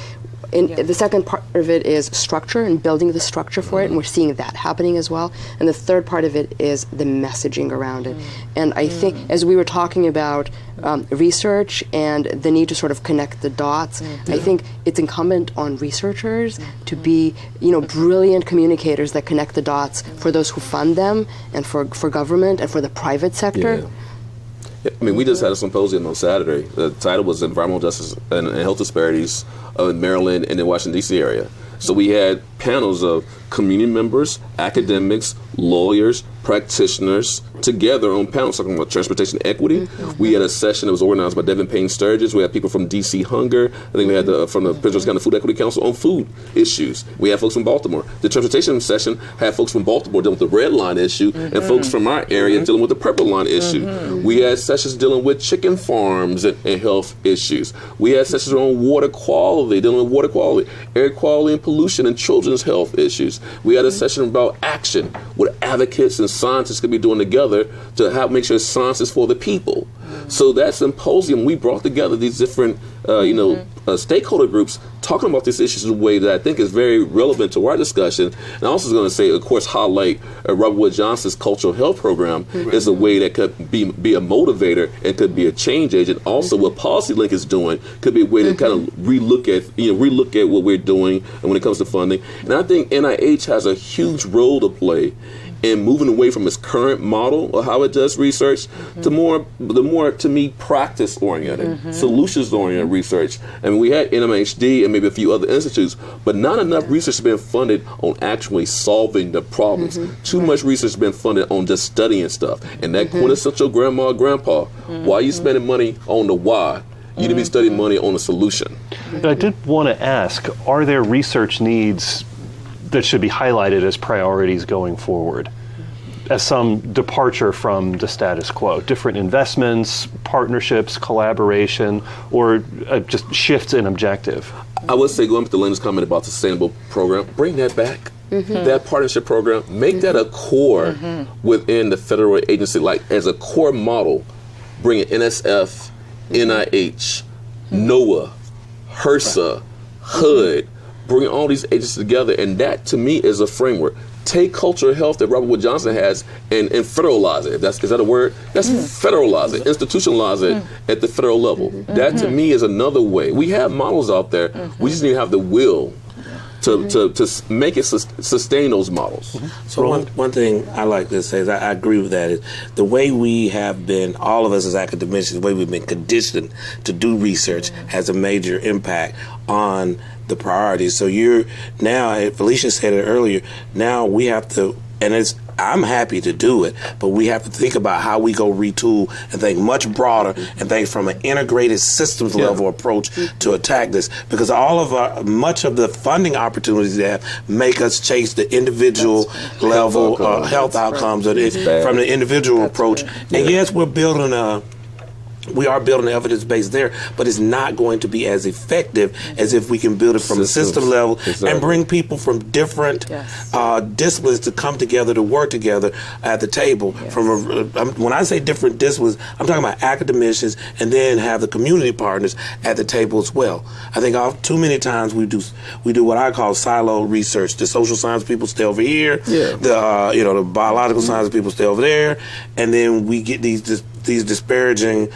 Speaker 8: And the second part of it is structure and building the structure for it, and we're seeing that happening as well. And the third part of it is the messaging around it. And I think, as we were talking about research and the need to sort of connect the dots, I think it's incumbent on researchers to be, brilliant communicators that connect the dots for those who fund them, and for government and for the private sector.
Speaker 4: I mean, we just had a symposium on Saturday. The title was Environmental Justice and Health Disparities in Maryland and the Washington, D.C. area. So we had panels of community members, academics, lawyers, practitioners together on panels talking about transportation equity. We had a session that was organized by Devin Payne Sturgis. We had people from DC Hunger. I think we had from the Prince George's County Food Equity Council on food issues. We had folks from Baltimore. The transportation session had folks from Baltimore dealing with the red line issue and folks from our area dealing with the purple line issue. We had sessions dealing with chicken farms and health issues. We had sessions on water quality, dealing with water quality, air quality and pollution, and children's health issues. We had a session about action, what advocates and scientists could be doing together to help make sure science is for the people. So that symposium, we brought together these different, stakeholder groups talking about these issues in a way that I think is very relevant to our discussion. And I also was going to say, of course, highlight Robert Wood Johnson's cultural health program is a way that could be a motivator and could be a change agent. Also, what PolicyLink is doing could be a way to kind of relook at what we're doing and when it comes to funding. And I think NIH has a huge role to play and moving away from its current model of how it does research to the more to me practice oriented, solutions oriented research. I mean, we had NMHD and maybe a few other institutes, but not enough research has been funded on actually solving the problems. Too much research has been funded on just studying stuff, and that quintessential grandma, grandpa. Why are you spending money on the why? You need to be studying money on the solution.
Speaker 7: I did want to ask, are there research needs that should be highlighted as priorities going forward, as some departure from the status quo? Different investments, partnerships, collaboration, or just shifts in objective?
Speaker 4: I would say, going back to Linda's comment about the sustainable program, bring that back. That partnership program, make that a core within the federal agency, like as a core model. Bring in NSF, NIH, NOAA, HRSA, HUD, bring all these agencies together, and that to me is a framework. Take cultural health that Robert Wood Johnson has and federalize it. Is that a word? That's federalize it, institutionalize it at the federal level. That to me is another way. We have models out there. We just need to have the will to make it sustain those models.
Speaker 6: So one thing I like to say is I agree with that, is the way we have been, all of us as academicians, the way we've been conditioned to do research has a major impact on the priorities. So you're now, Felicia said it earlier, now we have to, and I'm happy to do it, but we have to think about how we go retool and think much broader and think from an integrated systems level approach to attack this, because much of the funding opportunities they have make us chase the individual level health outcomes from the individual approach. And yes, we are building evidence base there, but it's not going to be as effective as if we can build it from a system level and bring people from different disciplines to come together, to work together at the table. When I say different disciplines, I'm talking about academicians, and then have the community partners at the table as well. I think too many times we do what I call silo research. The social science people stay over here, the biological science people stay over there, and then we get these disparaging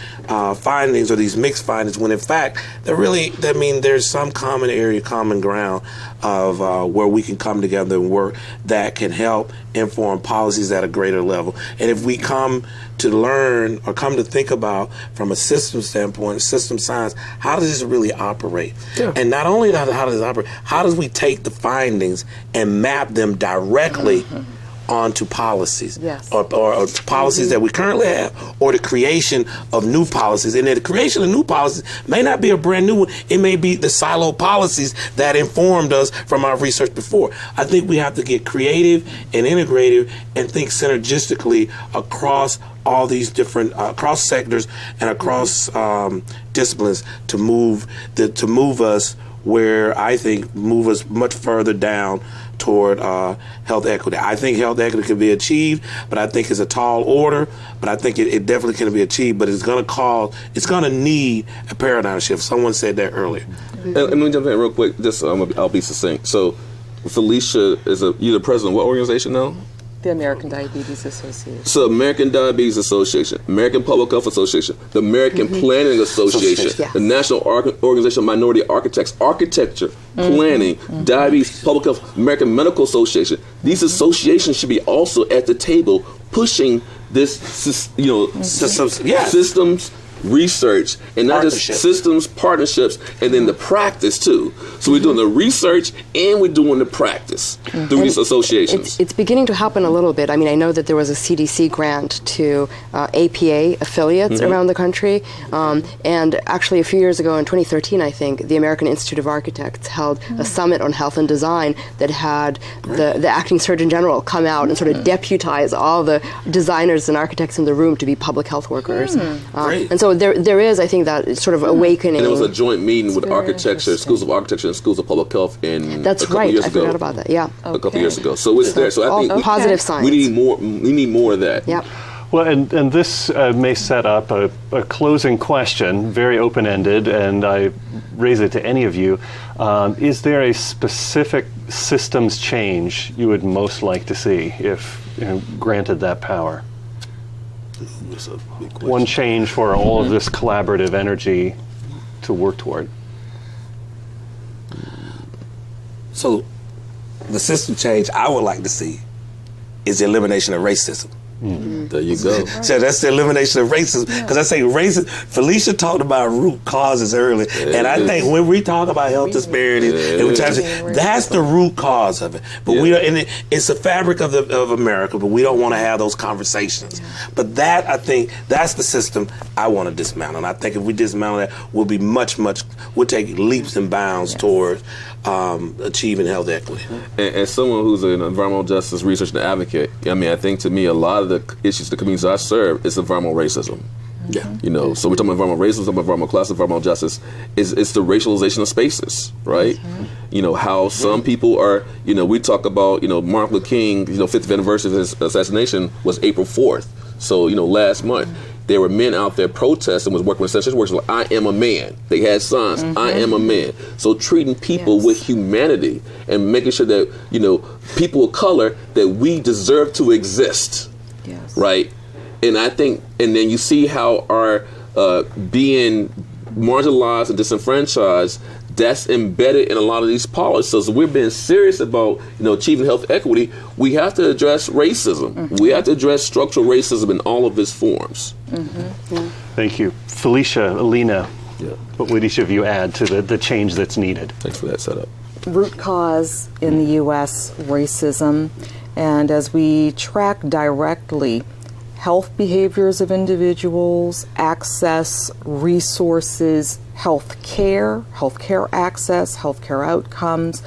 Speaker 6: findings or these mixed findings, when in fact there's some common area, common ground of where we can come together and work that can help inform policies at a greater level. And if we come to learn or come to think about from a system standpoint, system science, how does this really operate? And not only how does it operate, how does we take the findings and map them directly onto policies, or policies that we currently have, or the creation of new policies. And the creation of new policies may not be a brand new one. It may be the silo policies that informed us from our research before. I think we have to get creative and integrative and think synergistically across all these different across sectors and across disciplines to move us where I think move us much further down toward health equity. I think health equity can be achieved, but I think it's a tall order, but I think it definitely can be achieved, but it's going to need a paradigm shift. Someone said that earlier.
Speaker 4: And let me jump in real quick, just I'll be succinct. So Felicia you're the president of what organization now?
Speaker 3: The American Diabetes Association.
Speaker 4: So American Diabetes Association, American Public Health Association, the American Planning Association, the National Organization of Minority Architects, Architecture, Planning, Diabetes, Public Health, American Medical Association. These associations should be also at the table pushing this, systems research, and not just systems, partnerships, and then the practice too. So we're doing the research and we're doing the practice through these associations.
Speaker 8: It's beginning to happen a little bit. I mean, I know that there was a CDC grant to APA affiliates around the country, and actually a few years ago in 2013, I think, the American Institute of Architects held a summit on health and design that had the acting Surgeon General come out and sort of deputize all the designers and architects in the room to be public health workers. And so there is, I think, that sort of awakening.
Speaker 4: And it was a joint meeting with architecture, schools of architecture, and schools of public health in
Speaker 8: That's
Speaker 4: a couple
Speaker 8: right.
Speaker 4: years
Speaker 8: I
Speaker 4: ago.
Speaker 8: forgot about that. Yeah.
Speaker 4: A couple years ago. So it's there. So I think
Speaker 8: positive signs.
Speaker 4: We need more. We need more of that.
Speaker 8: Yep.
Speaker 7: Well, and this may set up a closing question, very open-ended, and I raise it to any of you. Is there a specific systems change you would most like to see if granted that power? One change for all of this collaborative energy to work toward.
Speaker 6: So the system change I would like to see is the elimination of racism.
Speaker 4: There you go.
Speaker 6: So that's the elimination of racism. Because I say racism, Felicia talked about root causes earlier. And I think when we talk about health disparities, and we try to say, that's the root cause of it. But we don't, and it's the fabric of America, but we don't want to have those conversations. But that, I think, that's the system I want to dismantle. And I think if we dismantle that, we'll be we'll take leaps and bounds towards achieving health equity.
Speaker 4: And someone who's an environmental justice researcher and advocate, I mean, I think to me a lot of the issues the communities I serve is environmental racism.
Speaker 6: Yeah.
Speaker 4: You know, so we're talking about environmental racism, environmental class, environmental justice. It's the racialization of spaces, right? You know, how some people are, you know, we talk about, you know, Martin Luther King, 50th anniversary of his assassination was April 4th. So, you know, last month. There were men out there protesting, was working with essential workers like, I am a man. They had signs, I am a man. So treating people with humanity and making sure that, you know, people of color, that we deserve to exist, right? And I think, and then you see how our being marginalized and disenfranchised, that's embedded in a lot of these policies. So we're being serious about, you know, achieving health equity. We have to address racism. We have to address structural racism in all of its forms.
Speaker 7: Thank you. Felicia, Alina, what would each of you add to the change that's needed?
Speaker 4: Thanks for that setup.
Speaker 3: Root cause in the U.S., racism, and as we track directly health behaviors of individuals, access, resources, healthcare access, healthcare outcomes,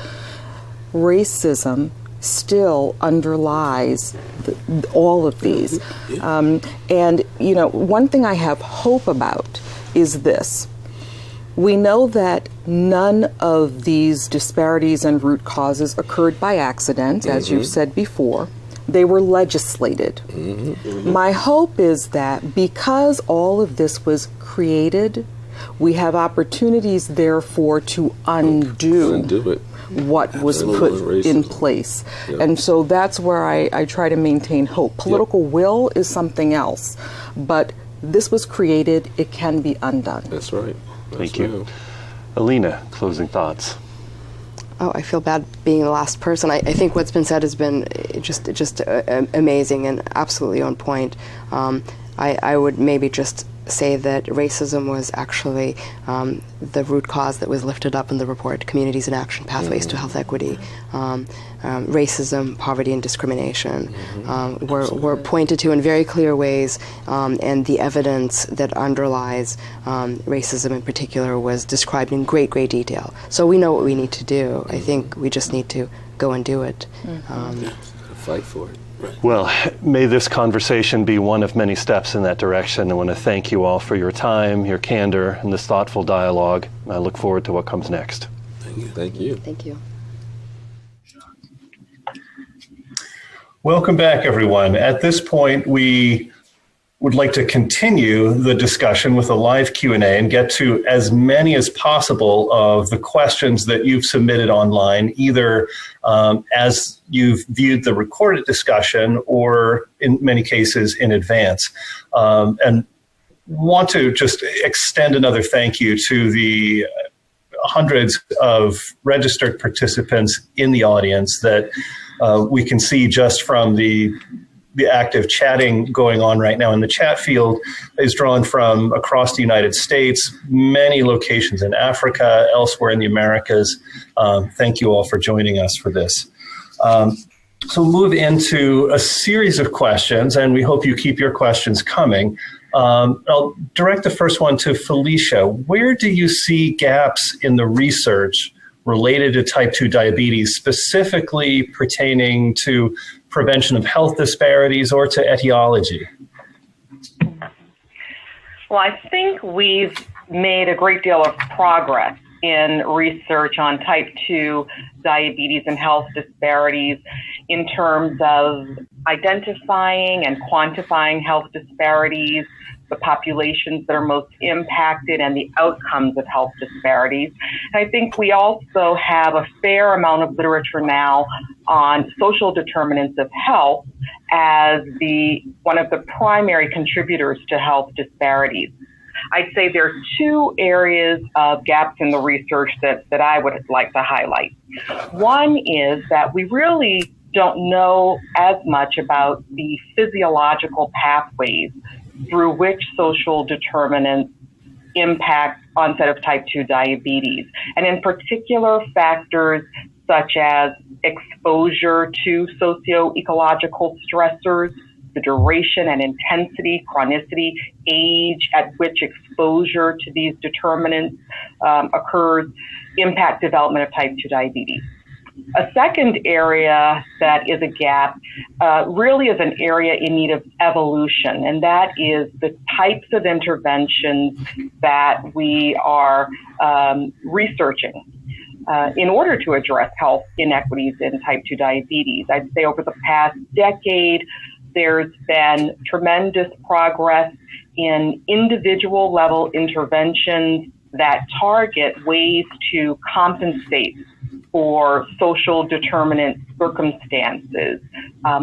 Speaker 3: racism still underlies all of these. And, you know, one thing I have hope about is this. We know that none of these disparities and root causes occurred by accident, as you've said before. They were legislated. My hope is that because all of this was created, we have opportunities, therefore, to undo
Speaker 4: it.
Speaker 3: What was put in place. And so that's where I try to maintain hope. Political will is something else, but this was created, it can be undone.
Speaker 4: That's right.
Speaker 7: Thank you. Alina, closing thoughts.
Speaker 8: Oh, I feel bad being the last person. I think what's been said has been just amazing and absolutely on point. I would maybe just say that racism was actually the root cause that was lifted up in the report, Communities in Action, Pathways to Health Equity. Racism, poverty, and discrimination were pointed to in very clear ways, and the evidence that underlies racism in particular was described in great detail. So we know what we need to do. I think we just need to go and do it.
Speaker 4: Fight for it.
Speaker 7: Well, may this conversation be one of many steps in that direction. I want to thank you all for your time, your candor, and this thoughtful dialogue. I look forward to what comes next.
Speaker 4: Thank you. Thank you.
Speaker 8: Thank you.
Speaker 1: Welcome back, everyone. At this point, we would like to continue the discussion with a live Q&A and get to as many as possible of the questions that you've submitted online, either as you've viewed the recorded discussion or in many cases in advance. And want to just extend another thank you to the hundreds of registered participants in the audience that we can see just from the active chatting going on right now. And the chat field is drawn from across the United States, many locations in Africa, elsewhere in the Americas. Thank you all for joining us for this. So we'll move into a series of questions, and we hope you keep your questions coming. I'll direct the first one to Felicia. Where do you see gaps in the research related to type 2 diabetes, specifically pertaining to prevention of health disparities or to etiology?
Speaker 2: Well, I think we've made a great deal of progress in research on type 2 diabetes and health disparities in terms of identifying and quantifying health disparities, the populations that are most impacted, and the outcomes of health disparities. And I think we also have a fair amount of literature now on social determinants of health as one of the primary contributors to health disparities. I'd say there are two areas of gaps in the research that I would like to highlight. One is that we really don't know as much about the physiological pathways through which social determinants impact onset of type 2 diabetes, and in particular factors such as exposure to socio-ecological stressors, the duration and intensity, chronicity, age at which exposure to these determinants occurs, impact development of type 2 diabetes. A second area that is a gap really is an area in need of evolution, and that is the types of interventions that we are researching in order to address health inequities in type 2 diabetes. I'd say over the past decade, there's been tremendous progress in individual level interventions that target ways to compensate for social determinant circumstances,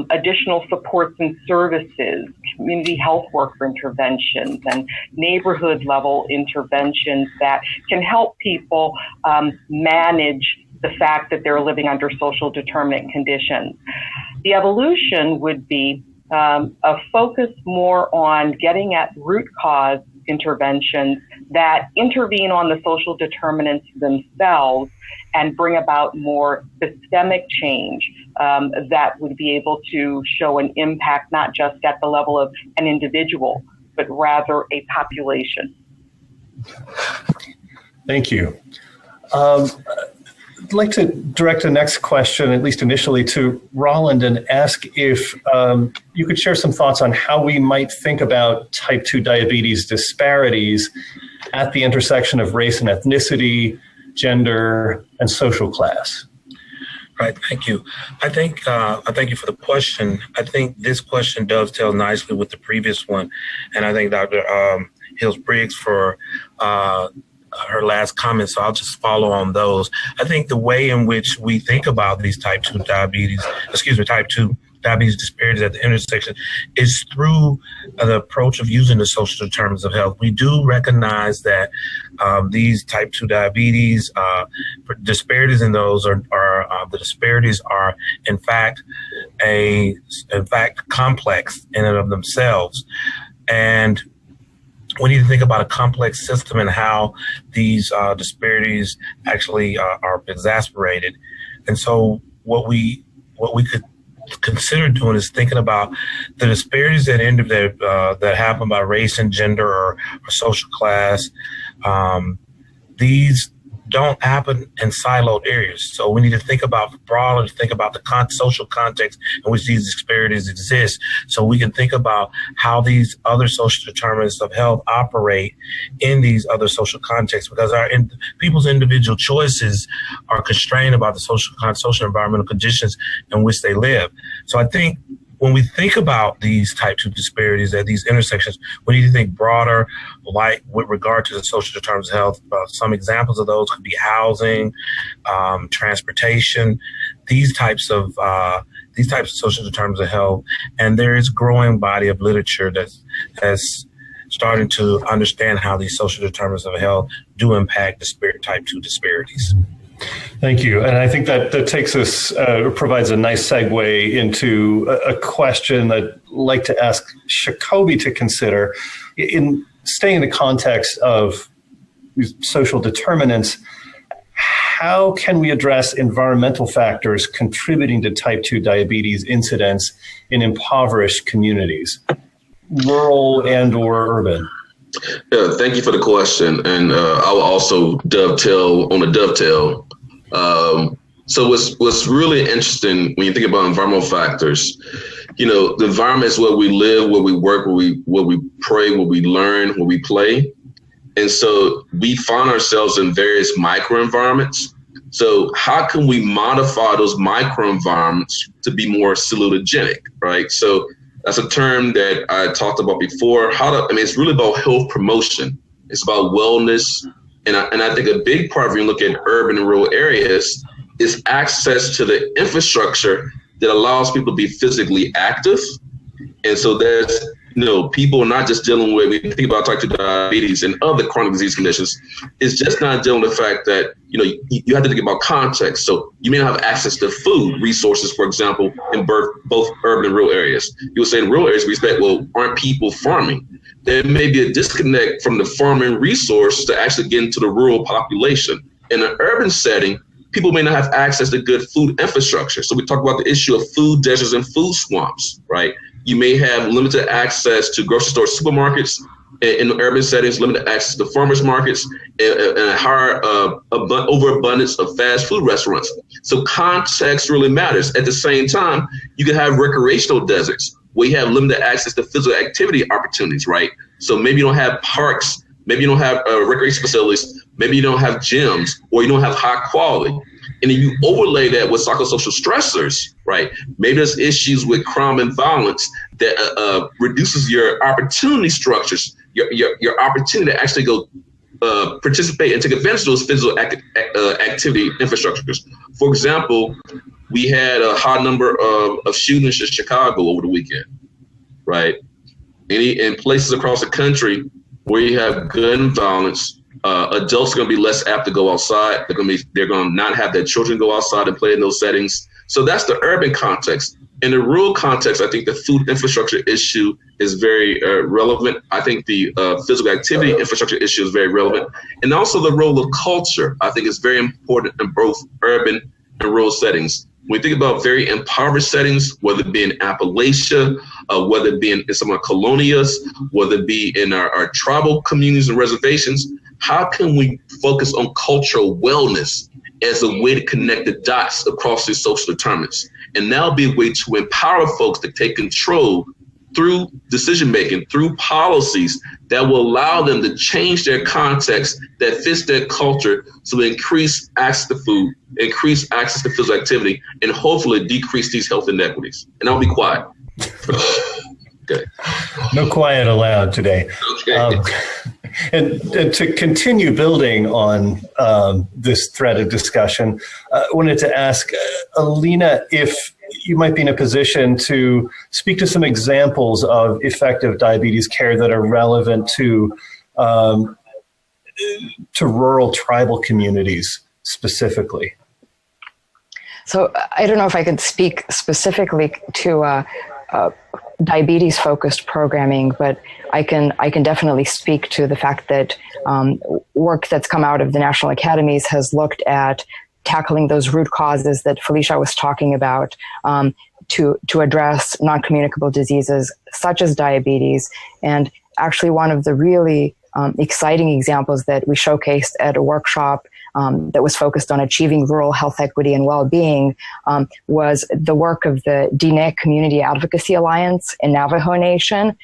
Speaker 2: additional supports and services, community health worker interventions, and neighborhood level interventions that can help people manage the fact that they're living under social determinant conditions. The evolution would be a focus more on getting at root cause interventions that intervene on the social determinants themselves and bring about more systemic change that would be able to show an impact not just at the level of an individual, but rather a population.
Speaker 1: Thank you. I'd like to direct the next question, at least initially, to Roland and ask if you could share some thoughts on how we might think about type 2 diabetes disparities at the intersection of race and ethnicity, gender, and social class.
Speaker 5: Right, thank you. I thank you for the question. I think this question dovetails nicely with the previous one, and I thank Dr. Hills-Briggs for her last comment, so I'll just follow on those. I think the way in which we think about these type 2 diabetes disparities at the intersection is through the approach of using the social determinants of health. We do recognize that these type 2 diabetes disparities in those the disparities are in fact complex in and of themselves, and we need to think about a complex system and how these disparities actually are exacerbated. And so what we could consider doing is thinking about the disparities that happen by race and gender or social class. These don't happen in siloed areas. So we need to think about broadly, think about the social context in which these disparities exist, so we can think about how these other social determinants of health operate in these other social contexts, because people's individual choices are constrained about the social environmental conditions in which they live. So I think when we think about these type 2 disparities at these intersections, we need to think broader, like with regard to the social determinants of health. Some examples of those could be housing, transportation, these types of social determinants of health. And there is growing body of literature that's starting to understand how these social determinants of health do impact type 2 disparities.
Speaker 1: Thank you. And I think that takes us, provides a nice segue into a question that I'd like to ask Shakobi to consider. In staying in the context of social determinants, how can we address environmental factors contributing to type 2 diabetes incidence in impoverished communities, rural and or urban?
Speaker 9: Yeah, thank you for the question. And I will also dovetail on a dovetail. So what's really interesting when you think about environmental factors, the environment is where we live, where we work, where we pray, where we learn, where we play. And so we find ourselves in various microenvironments. So how can we modify those microenvironments to be more salutogenic, right? So that's a term that I talked about before. It's really about health promotion. It's about wellness. And I think a big part, if you look at urban and rural areas, is access to the infrastructure that allows people to be physically active. And so there's people are not just dealing with, we think about type 2 diabetes and other chronic disease conditions, it's just not dealing with the fact that, you have to think about context. So you may not have access to food resources, for example, in both urban and rural areas. You would say in rural areas, we expect, well, aren't people farming? There may be a disconnect from the farming resource to actually get into the rural population. In an urban setting, people may not have access to good food infrastructure. So we talk about the issue of food deserts and food swamps, right? You may have limited access to grocery stores, supermarkets in urban settings, limited access to farmers markets, and a higher overabundance of fast food restaurants. So context really matters. At the same time, you can have recreational deserts where you have limited access to physical activity opportunities, right? So maybe you don't have parks, maybe you don't have recreation facilities, maybe you don't have gyms, or you don't have high quality. And then you overlay that with psychosocial stressors, right? Maybe there's issues with crime and violence that reduces your opportunity structures, your opportunity to actually go participate and take advantage of those physical activity infrastructures. For example, we had a high number of shootings in Chicago over the weekend, right? In places across the country where you have gun violence, adults are going to be less apt to go outside. They're going to not have their children go outside and play in those settings. So that's the urban context. In the rural context, I think the food infrastructure issue is very relevant. I think the physical activity infrastructure issue is very relevant. And also the role of culture, I think, is very important in both urban and rural settings. When we think about very impoverished settings, whether it be in Appalachia, whether it be in some of our colonias, whether it be in our tribal communities and reservations, how can we focus on cultural wellness as a way to connect the dots across these social determinants? And now be a way to empower folks to take control through decision-making, through policies that will allow them to change their context that fits their culture, so they increase access to food, increase access to physical activity, and hopefully decrease these health inequities. And I'll be quiet. Okay.
Speaker 1: No quiet allowed today.
Speaker 9: Okay.
Speaker 1: And to continue building on this thread of discussion, I wanted to ask Alina if you might be in a position to speak to some examples of effective diabetes care that are relevant to rural tribal communities specifically.
Speaker 8: So I don't know if I could speak specifically to diabetes-focused programming, but I can definitely speak to the fact that work that's come out of the national academies has looked at tackling those root causes that Felicia was talking about to address non-communicable diseases such as diabetes. And actually one of the really exciting examples that we showcased at a workshop that was focused on achieving rural health equity and well-being was the work of the Diné Community Advocacy Alliance in Navajo Nation,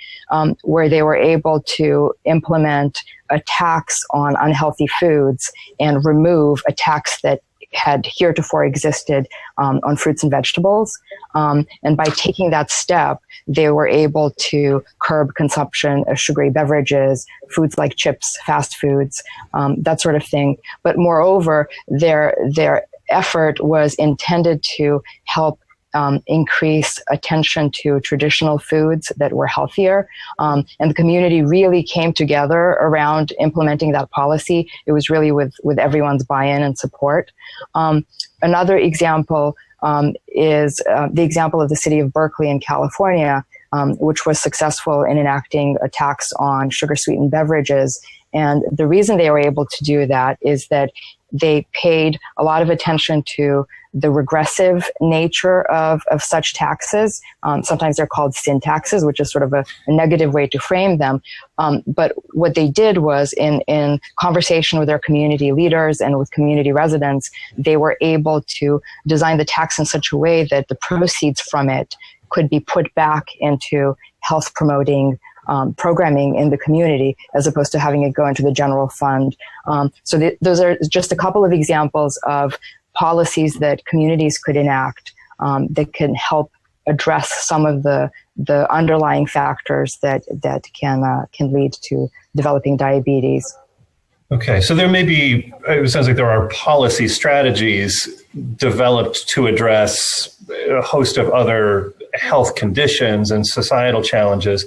Speaker 8: where they were able to implement a tax on unhealthy foods and remove a tax that had heretofore existed on fruits and vegetables. And by taking that step, they were able to curb consumption of sugary beverages, foods like chips, fast foods, that sort of thing. But moreover, their effort was intended to help increase attention to traditional foods that were healthier. And the community really came together around implementing that policy. It was really with everyone's buy-in and support. Another example is the example of the city of Berkeley in California, which was successful in enacting a tax on sugar-sweetened beverages. And the reason they were able to do that is that they paid a lot of attention to the regressive nature of such taxes. Sometimes they're called sin taxes, which is sort of a negative way to frame them. But what they did was in conversation with their community leaders and with community residents, they were able to design the tax in such a way that the proceeds from it could be put back into health promoting programming in the community, as opposed to having it go into the general fund. So those are just a couple of examples of policies that communities could enact that can help address some of the underlying factors that can lead to developing diabetes.
Speaker 1: Okay, so there may be, it sounds like there are policy strategies developed to address a host of other health conditions and societal challenges.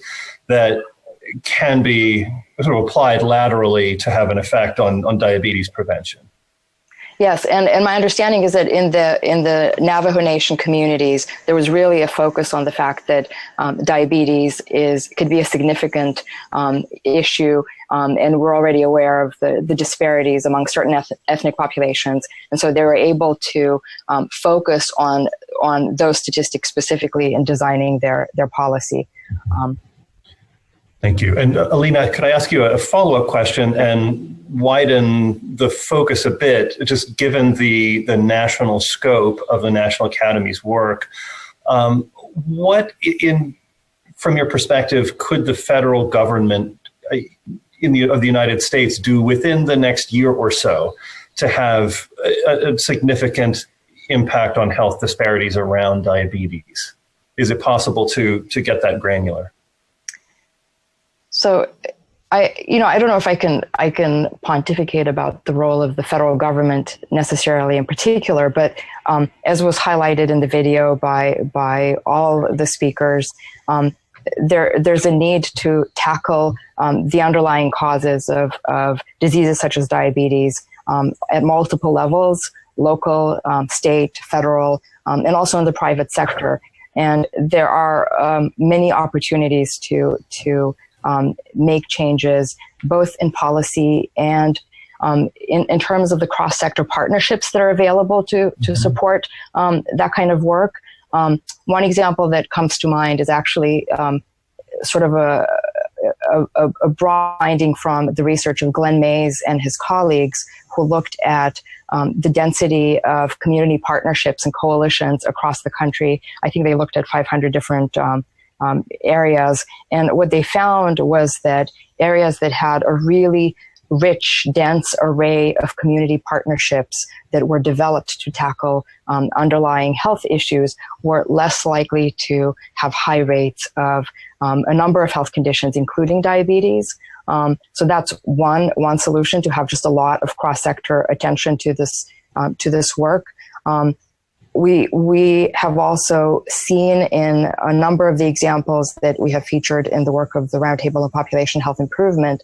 Speaker 1: that can be sort of applied laterally to have an effect on diabetes prevention.
Speaker 8: Yes, and my understanding is that in the Navajo Nation communities, there was really a focus on the fact that diabetes could be a significant issue, and we're already aware of the disparities among certain ethnic populations, and so they were able to focus on those statistics specifically in designing their policy.
Speaker 1: Thank you. And Alina, could I ask you a follow-up question and widen the focus a bit, just given the national scope of the National Academy's work? What, from your perspective, could the federal government of the United States do within the next year or so to have a significant impact on health disparities around diabetes? Is it possible to get that granular?
Speaker 8: So I don't know if I can pontificate about the role of the federal government necessarily in particular, but as was highlighted in the video by all the speakers, there's a need to tackle the underlying causes of diseases such as diabetes at multiple levels: local, state, federal, and also in the private sector. And there are many opportunities to make changes, both in policy and in terms of the cross-sector partnerships that are available to support that kind of work. One example that comes to mind is actually sort of a broad finding from the research of Glenn Mays and his colleagues, who looked at the density of community partnerships and coalitions across the country. I think they looked at 500 different areas. And what they found was that areas that had a really rich, dense array of community partnerships that were developed to tackle underlying health issues were less likely to have high rates of a number of health conditions, including diabetes. So that's one solution, to have just a lot of cross-sector attention to this work. We have also seen in a number of the examples that we have featured in the work of the Roundtable on Population Health Improvement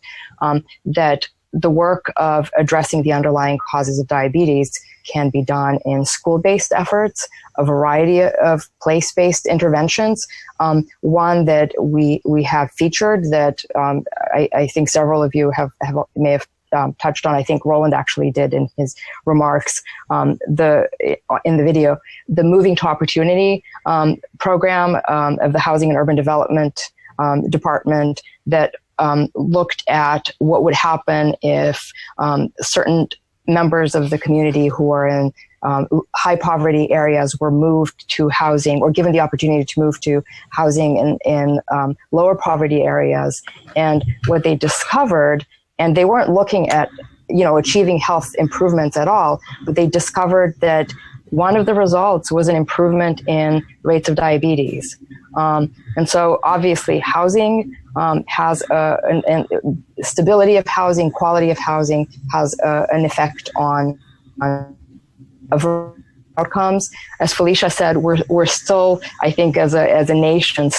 Speaker 8: that the work of addressing the underlying causes of diabetes can be done in school-based efforts, a variety of place-based interventions. One that we have featured that I think several of you may have touched on. I think Roland actually did in his remarks in the video, the Moving to Opportunity program of the Housing and Urban Development Department that looked at what would happen if certain members of the community who are in high poverty areas were moved to housing, or given the opportunity to move to housing in lower poverty areas. And what they discovered, and they weren't looking at, achieving health improvements at all, but they discovered that one of the results was an improvement in rates of diabetes. And so obviously housing has stability of housing, quality of housing has an effect on a variety of outcomes. As Felicia said, we're still, I think, as a nation,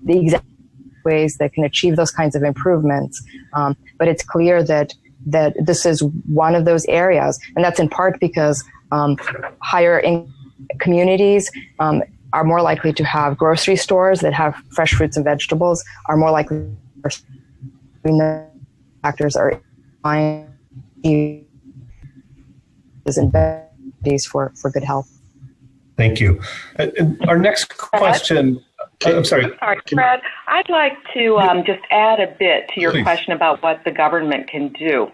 Speaker 8: the exact ways that can achieve those kinds of improvements. But it's clear that this is one of those areas, and that's in part because higher income communities are more likely to have grocery stores that have fresh fruits and vegetables, are more likely factors are for good health.
Speaker 1: Thank you. Our next question. I'm sorry.
Speaker 2: Brad. I'd like to just add a bit to your question about what the government can do.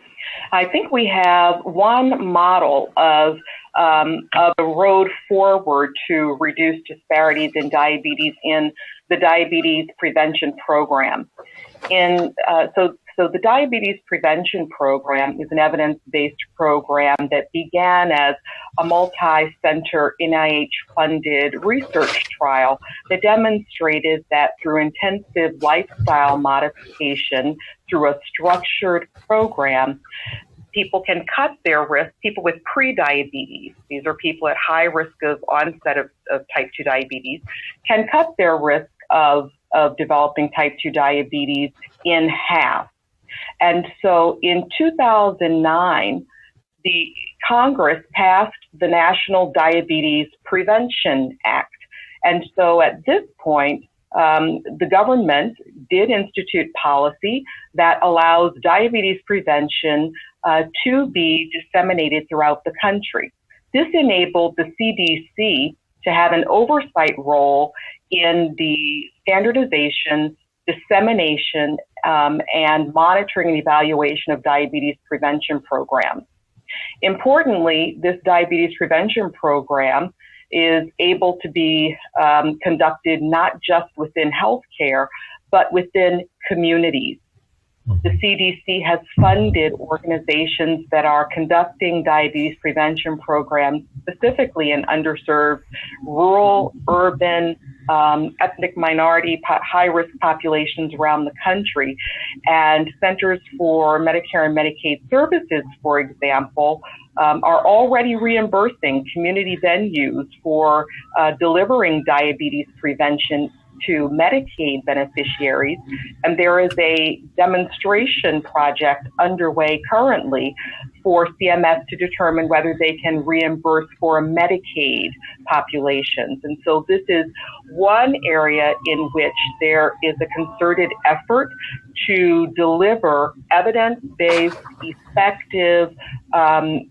Speaker 2: I think we have one model of a road forward to reduce disparities in diabetes in the diabetes prevention program. So the diabetes prevention program is an evidence-based program that began as a multi-center NIH-funded research trial that demonstrated that through intensive lifestyle modification, through a structured program, people can cut their risk. People with pre-diabetes, these are people at high risk of onset of type 2 diabetes, can cut their risk of of developing type 2 diabetes in half. And so in 2009, the Congress passed the National Diabetes Prevention Act. And so at this point, the government did institute policy that allows diabetes prevention to be disseminated throughout the country. This enabled the CDC to have an oversight role in the standardization, dissemination, and monitoring and evaluation of diabetes prevention programs. Importantly, this diabetes prevention program is able to be conducted not just within healthcare, but within communities. The CDC has funded organizations that are conducting diabetes prevention programs specifically in underserved, rural, urban, ethnic minority, high-risk populations around the country. And Centers for Medicare and Medicaid Services, for example, are already reimbursing community venues for delivering diabetes prevention to Medicaid beneficiaries. And there is a demonstration project underway currently for CMS to determine whether they can reimburse for Medicaid populations. And so this is one area in which there is a concerted effort to deliver evidence-based, effective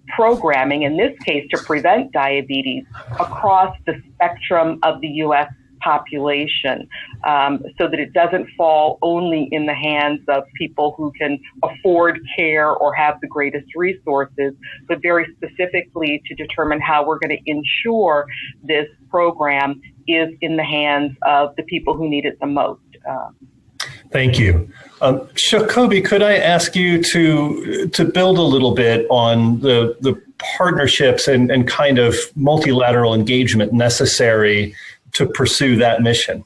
Speaker 2: programming, in this case to prevent diabetes, across the spectrum of the U.S. population, so that it doesn't fall only in the hands of people who can afford care or have the greatest resources, but very specifically to determine how we're going to ensure this program is in the hands of the people who need it the most.
Speaker 1: Thank you. Shakobi, could I ask you to build a little bit on the partnerships and kind of multilateral engagement necessary to pursue that mission?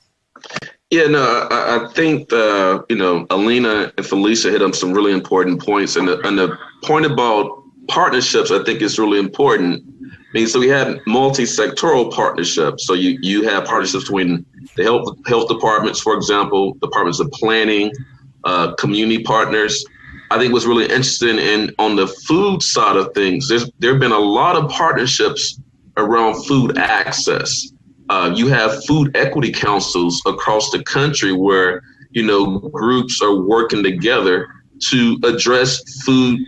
Speaker 9: Yeah, no, I think, Alina and Felicia hit on some really important points. And the point about partnerships, I think, is really important. I mean, so we have multi-sectoral partnerships. So you have partnerships between the health departments, for example, departments of planning, community partners. I think what's really interesting on the food side of things, there have been a lot of partnerships around food access. You have food equity councils across the country where, groups are working together to address food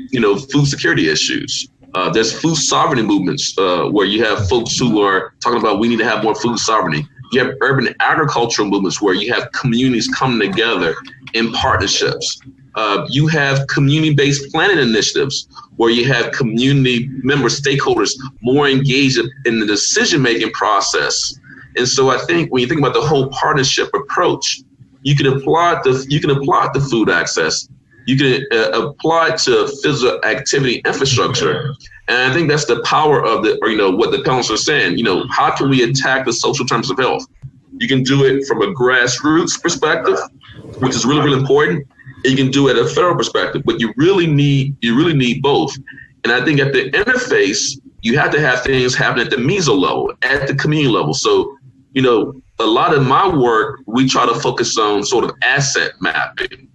Speaker 9: security issues. There's food sovereignty movements where you have folks who are talking about we need to have more food sovereignty. You have urban agricultural movements where you have communities coming together in partnerships. You have community-based planning initiatives where you have community member stakeholders more engaged in the decision-making process. And so I think when you think about the whole partnership approach, you can apply it to food access. You can apply it to physical activity infrastructure. And I think that's the power of what the panelists are saying. How can we attack the social terms of health? You can do it from a grassroots perspective, which is really, really important. And you can do it at a federal perspective, but you really need both. And I think at the interface, you have to have things happen at the meso level, at the community level. So, a lot of my work, we try to focus on sort of asset mapping.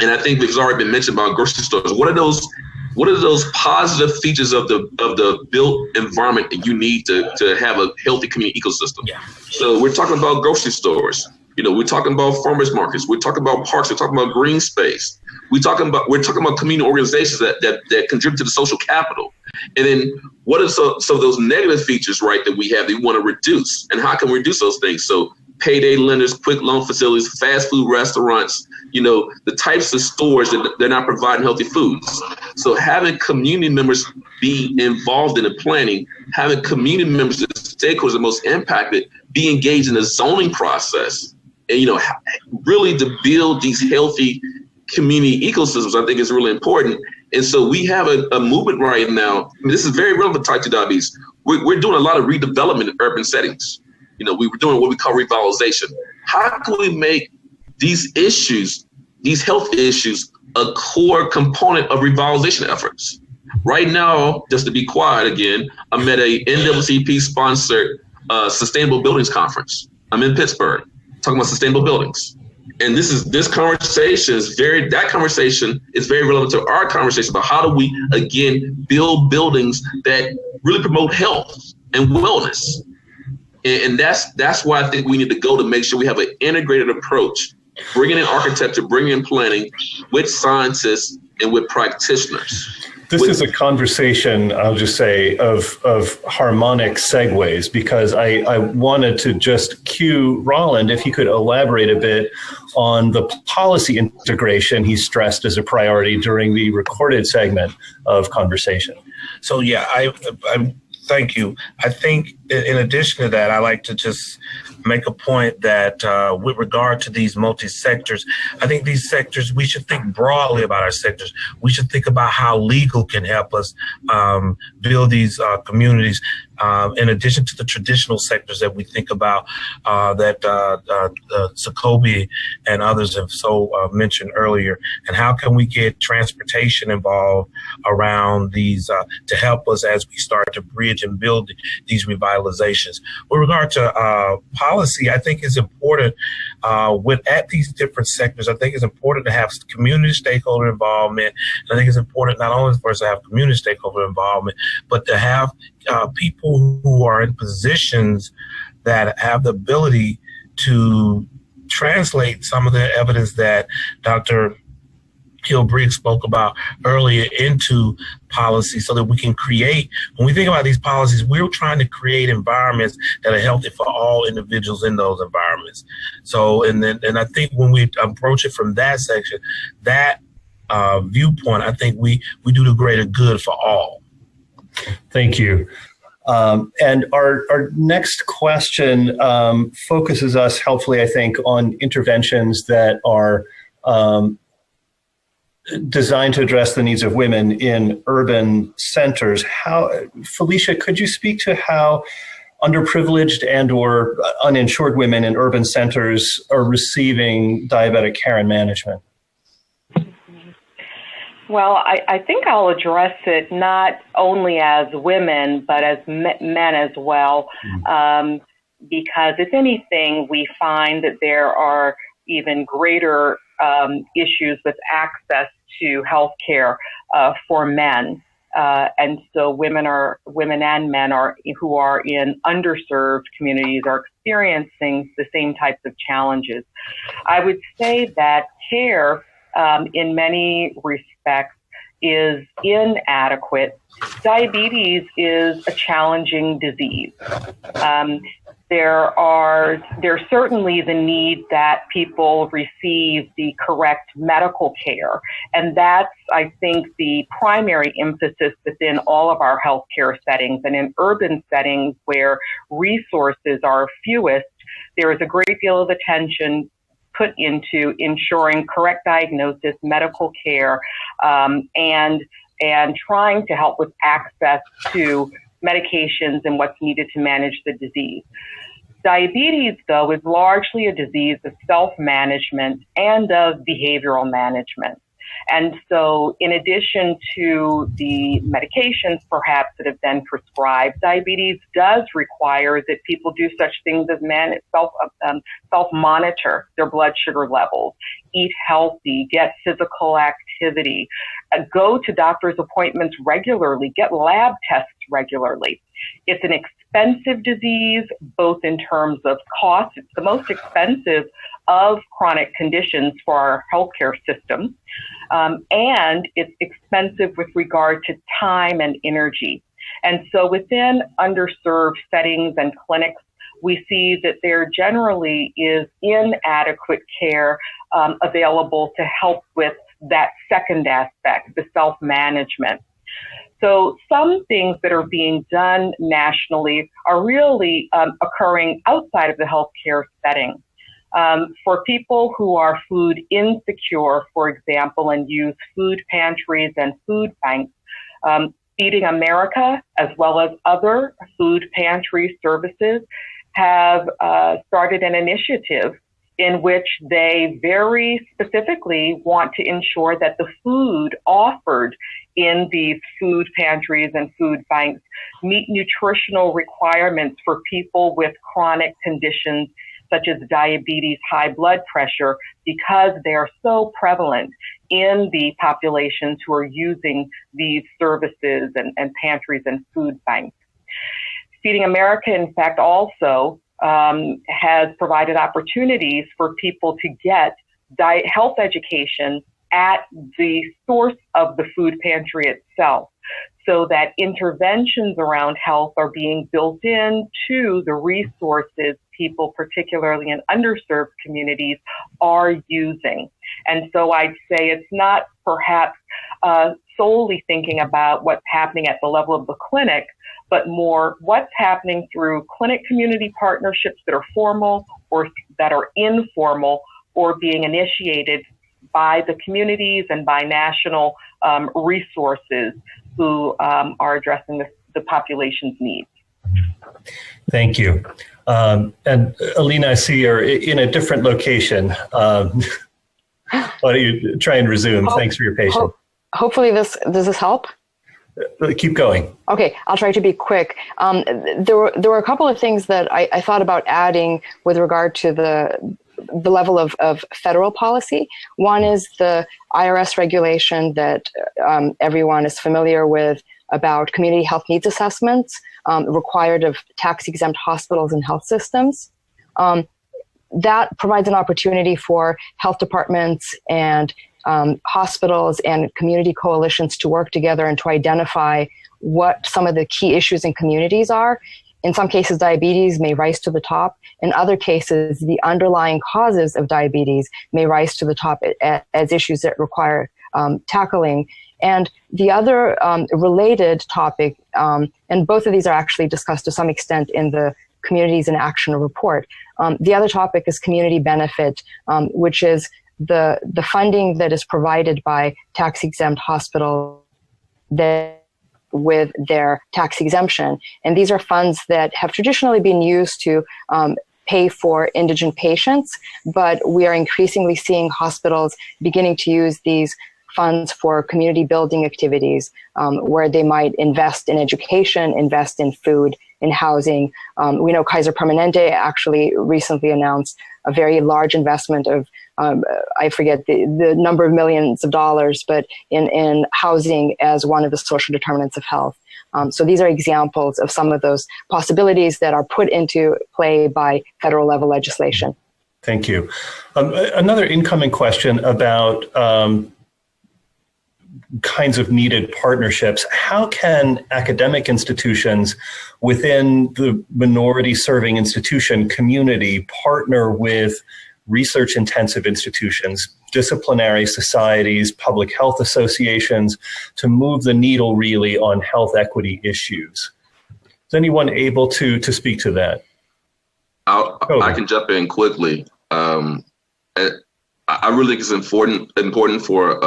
Speaker 9: And I think it's already been mentioned about grocery stores. What are those positive features of the built environment that you need to have a healthy community ecosystem? Yeah. So we're talking about grocery stores. We're talking about farmers markets. We're talking about parks. We're talking about green space. We're talking about community organizations that contribute to the social capital. And then what are some of those negative features, right, that we have that we want to reduce? And how can we reduce those things? So payday lenders, quick loan facilities, fast food restaurants, the types of stores that they're not providing healthy foods. So having community members be involved in the planning, having community members, the stakeholders the most impacted, be engaged in the zoning process, and, really to build these healthy community ecosystems, I think is really important. And so we have a movement right now. I mean, this is very relevant to type 2 diabetes. We're doing a lot of redevelopment in urban settings. We were doing what we call revitalization. How can we make these issues, these health issues, a core component of revitalization efforts? Right now, just to be quiet again, I'm at a NAACP-sponsored Sustainable Buildings Conference. I'm in Pittsburgh, talking about sustainable buildings. And this conversation is very relevant to our conversation about how do we again build buildings that really promote health and wellness. And that's why I think we need to go to make sure we have an integrated approach, bringing in architecture, bringing in planning with scientists and with practitioners.
Speaker 1: This is a conversation, I'll just say, of harmonic segues, because I wanted to just cue Roland, if he could elaborate a bit on the policy integration he stressed as a priority during the recorded segment of conversation.
Speaker 5: So, yeah, I thank you. I think in addition to that, I like to just make a point that with regard to these multi-sectors, I think these sectors, we should think broadly about our sectors. We should think about how legal can help us build these communities in addition to the traditional sectors that we think about that Jacoby and others have mentioned earlier. And how can we get transportation involved around these to help us as we start to bridge and build these revitalizations. With regard to policy, I think it's important at these different sectors. I think it's important to have community stakeholder involvement. And I think it's important not only for us to have community stakeholder involvement, but to have people who are in positions that have the ability to translate some of the evidence that Dr. Hill-Briggs spoke about earlier into policy, so that we can create, when we think about these policies, we're trying to create environments that are healthy for all individuals in those environments. So, and I think when we approach it from that section, that viewpoint, I think we do the greater good for all. Thank you.
Speaker 1: And our next question focuses us helpfully, I think, on interventions that are designed to address the needs of women in urban centers. Felicia, could you speak to how underprivileged and or uninsured women in urban centers are receiving diabetic care and management?
Speaker 2: Well, I think I'll address it not only as women, but as men as well, because if anything, we find that there are even greater issues with access to health care for men. And so women and men who are in underserved communities are experiencing the same types of challenges. I would say that care in many respects is inadequate. Diabetes is a challenging disease. There's certainly the need that people receive the correct medical care. And that's, I think, the primary emphasis within all of our healthcare settings. And in urban settings where resources are fewest, there is a great deal of attention put into ensuring correct diagnosis, medical care, and trying to help with access to medications and what's needed to manage the disease. Diabetes, though, is largely a disease of self-management and of behavioral management. And so in addition to the medications perhaps that have been prescribed, diabetes does require that people do such things as self-monitor their blood sugar levels, eat healthy, get physical activity, go to doctor's appointments regularly, get lab tests regularly. It's an expensive disease, both in terms of cost. It's the most expensive of chronic conditions for our healthcare system. And it's expensive with regard to time and energy. And so within underserved settings and clinics, we see that there generally is inadequate care available to help with that second aspect, the self-management. So some things that are being done nationally are really occurring outside of the healthcare setting. For people who are food insecure, for example, and use food pantries and food banks, Feeding America, as well as other food pantry services, have started an initiative in which they very specifically want to ensure that the food offered in these food pantries and food banks meet nutritional requirements for people with chronic conditions such as diabetes, high blood pressure, because they are so prevalent in the populations who are using these services and pantries and food banks. Feeding America, in fact, also has provided opportunities for people to get health education at the source of the food pantry itself, so that interventions around health are being built into the resources people, particularly in underserved communities, are using. And so I'd say it's not perhaps solely thinking about what's happening at the level of the clinic, but more what's happening through clinic community partnerships that are formal or that are informal or being initiated by the communities and by national resources who are addressing the population's needs.
Speaker 1: Thank you. And Alina, I see you're in a different location. Why don't you try and resume? Thanks for your patience.
Speaker 8: Hopefully does this help?
Speaker 1: Keep going.
Speaker 8: Okay, I'll try to be quick. There were a couple of things that I thought about adding with regard to the level of federal policy. One is the IRS regulation that everyone is familiar with about community health needs assessments required of tax-exempt hospitals and health systems. That provides an opportunity for health departments and hospitals and community coalitions to work together and to identify what some of the key issues in communities are. In some cases, diabetes may rise to the top. In other cases, the underlying causes of diabetes may rise to the top as issues that require tackling. And the other related topic, and both of these are actually discussed to some extent in the Communities in Action report. The other topic is community benefit, which is the funding that is provided by tax-exempt hospitals with their tax exemption. And these are funds that have traditionally been used to pay for indigent patients, but we are increasingly seeing hospitals beginning to use these funds for community building activities, where they might invest in education, invest in food, in housing. We know Kaiser Permanente actually recently announced a very large investment of, I forget the number of millions of dollars, but in housing as one of the social determinants of health. So these are examples of some of those possibilities that are put into play by federal level legislation.
Speaker 1: Thank you. Another incoming question about kinds of needed partnerships. How can academic institutions within the minority serving institution community partner with research intensive institutions, disciplinary societies, public health associations to move the needle really on health equity issues? Is anyone able to speak to that?
Speaker 9: I can jump in quickly. I really think it's important for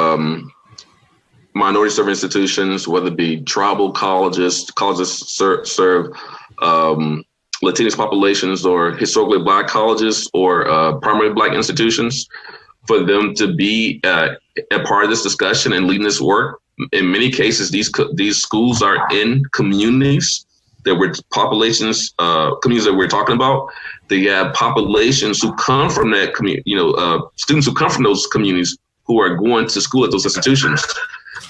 Speaker 9: minority serving institutions, whether it be tribal colleges serve Latinx populations, or historically Black colleges, or primarily Black institutions, for them to be a part of this discussion and leading this work. In many cases, these schools are in communities that communities that we're talking about. They have populations who come from that community, students who come from those communities who are going to school at those institutions.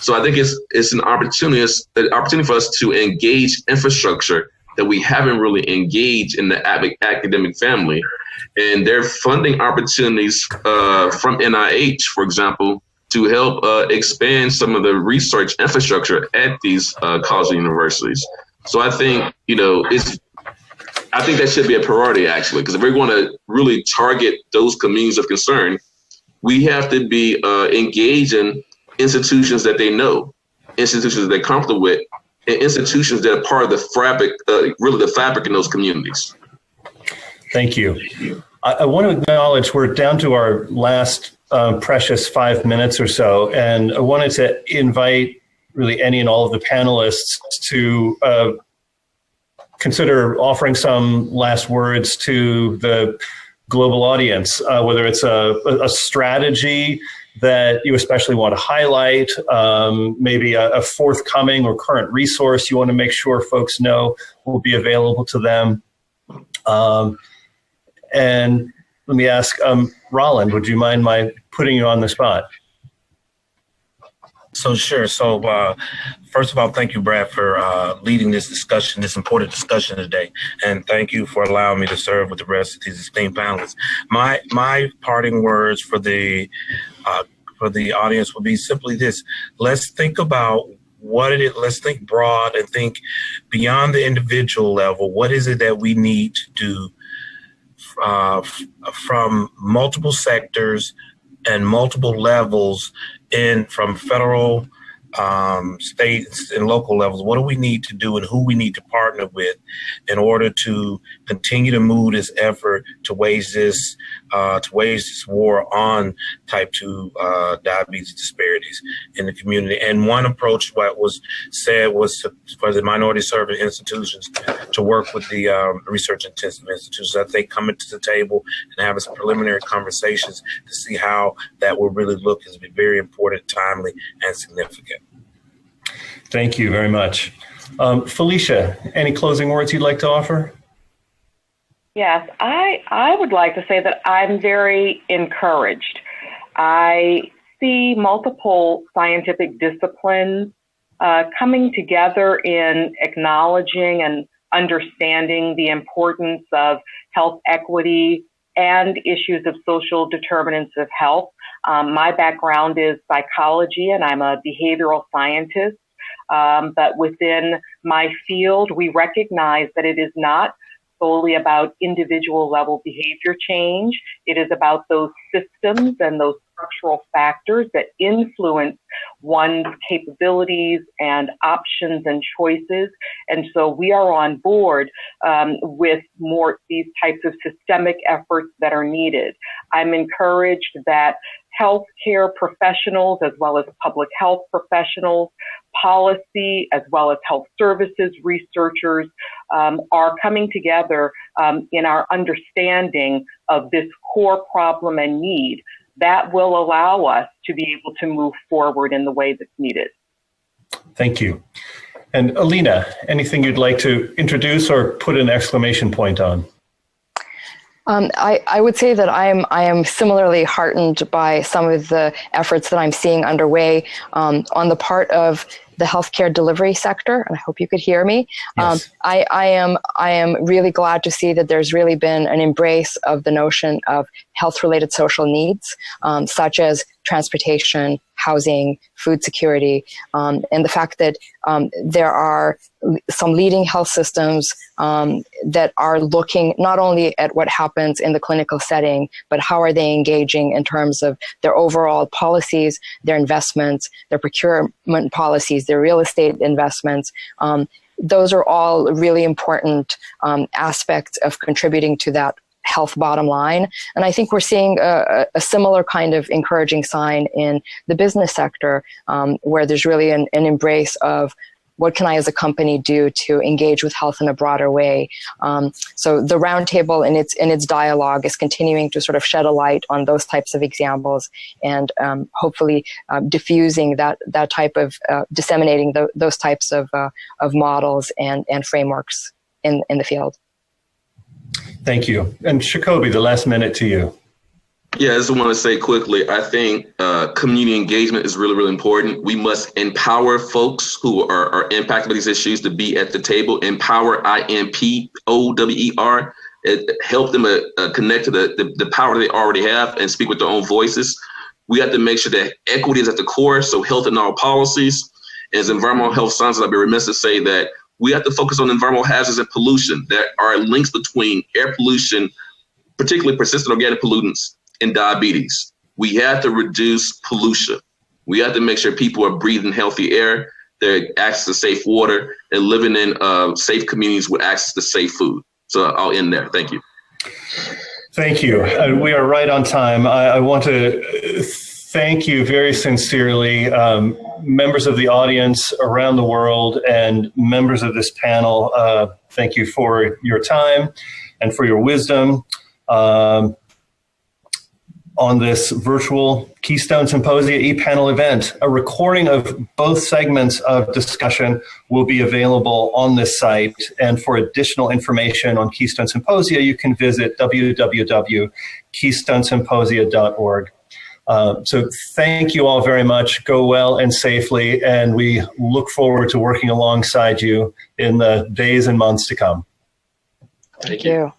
Speaker 9: So I think it's an opportunity for us to engage infrastructure that we haven't really engaged in the academic family. And there are funding opportunities from NIH, for example, to help expand some of the research infrastructure at these colleges and universities. So I think, I think that should be a priority, actually, because if we're going to really target those communities of concern, we have to be engaging institutions that they know, institutions that they're comfortable with, and institutions that are part of the fabric, really the fabric in those communities.
Speaker 1: Thank you. I want to acknowledge we're down to our last precious 5 minutes or so, and I wanted to invite really any and all of the panelists to consider offering some last words to the global audience, whether it's a strategy that you especially want to highlight, maybe a forthcoming or current resource you want to make sure folks know will be available to them. And let me ask, Roland, would you mind my putting you on the spot?
Speaker 5: So sure. So first of all, thank you, Brad, for leading this discussion, this important discussion today, and thank you for allowing me to serve with the rest of these esteemed panelists. My parting words for the audience will be simply this: let's think about what it is. Let's think broad and think beyond the individual level. What is it that we need to do from multiple sectors and multiple levels, from federal, states and local levels? What do we need to do and who we need to partner with in order to continue to move this effort to wage this war on type 2 diabetes disparities in the community? And one approach, what was said, was for the minority serving institutions to work with the research intensive institutions, that they come into the table and have some preliminary conversations to see how that will really look as very important, timely, and significant.
Speaker 1: Thank you very much. Felicia, any closing words you'd like to offer?
Speaker 2: Yes, I would like to say that I'm very encouraged. I see multiple scientific disciplines coming together in acknowledging and understanding the importance of health equity and issues of social determinants of health. My background is psychology, and I'm a behavioral scientist. But within my field, we recognize that it is not solely about individual level behavior change. It is about those systems and those structural factors that influence one's capabilities and options and choices. And so we are on board with more these types of systemic efforts that are needed. I'm encouraged that healthcare professionals, as well as public health professionals, policy, as well as health services researchers, are coming together in our understanding of this core problem and need that will allow us to be able to move forward in the way that's needed.
Speaker 1: Thank you. And Alina, anything you'd like to introduce or put an exclamation point on?
Speaker 8: I would say that I am similarly heartened by some of the efforts that I'm seeing underway on the part of the healthcare delivery sector, and I hope you could hear me. Yes. I am really glad to see that there's really been an embrace of the notion of health-related social needs, such as transportation, housing, food security, and the fact that there are some leading health systems that are looking not only at what happens in the clinical setting, but how are they engaging in terms of their overall policies, their investments, their procurement policies, their real estate investments. Those are all really important aspects of contributing to that health bottom line. And I think we're seeing a similar kind of encouraging sign in the business sector, where there's really an embrace of what can I as a company do to engage with health in a broader way. So the roundtable in its dialogue is continuing to sort of shed a light on those types of examples, and hopefully diffusing that type of disseminating those types of models and frameworks in the field.
Speaker 1: Thank you. And Shakobi, the last minute to you.
Speaker 9: Yeah, I just want to say quickly, I think community engagement is really, really important. We must empower folks who are impacted by these issues to be at the table. Empower, IMPOWER. Help them connect to the power they already have and speak with their own voices. We have to make sure that equity is at the core, so health in all policies. As environmental health scientists, I'd be remiss to say that we have to focus on environmental hazards and pollution. There are links between air pollution, particularly persistent organic pollutants, and diabetes. We have to reduce pollution. We have to make sure people are breathing healthy air, they're access to safe water, and living in safe communities with access to safe food. So I'll end there. Thank you.
Speaker 1: Thank you. We are right on time. I want to thank you very sincerely, members of the audience around the world and members of this panel. Thank you for your time and for your wisdom. on this virtual Keystone Symposia e-panel event. A recording of both segments of discussion will be available on this site. And for additional information on Keystone Symposia, you can visit www.keystonesymposia.org. So thank you all very much. Go well and safely, and we look forward to working alongside you in the days and months to come.
Speaker 9: Thank you.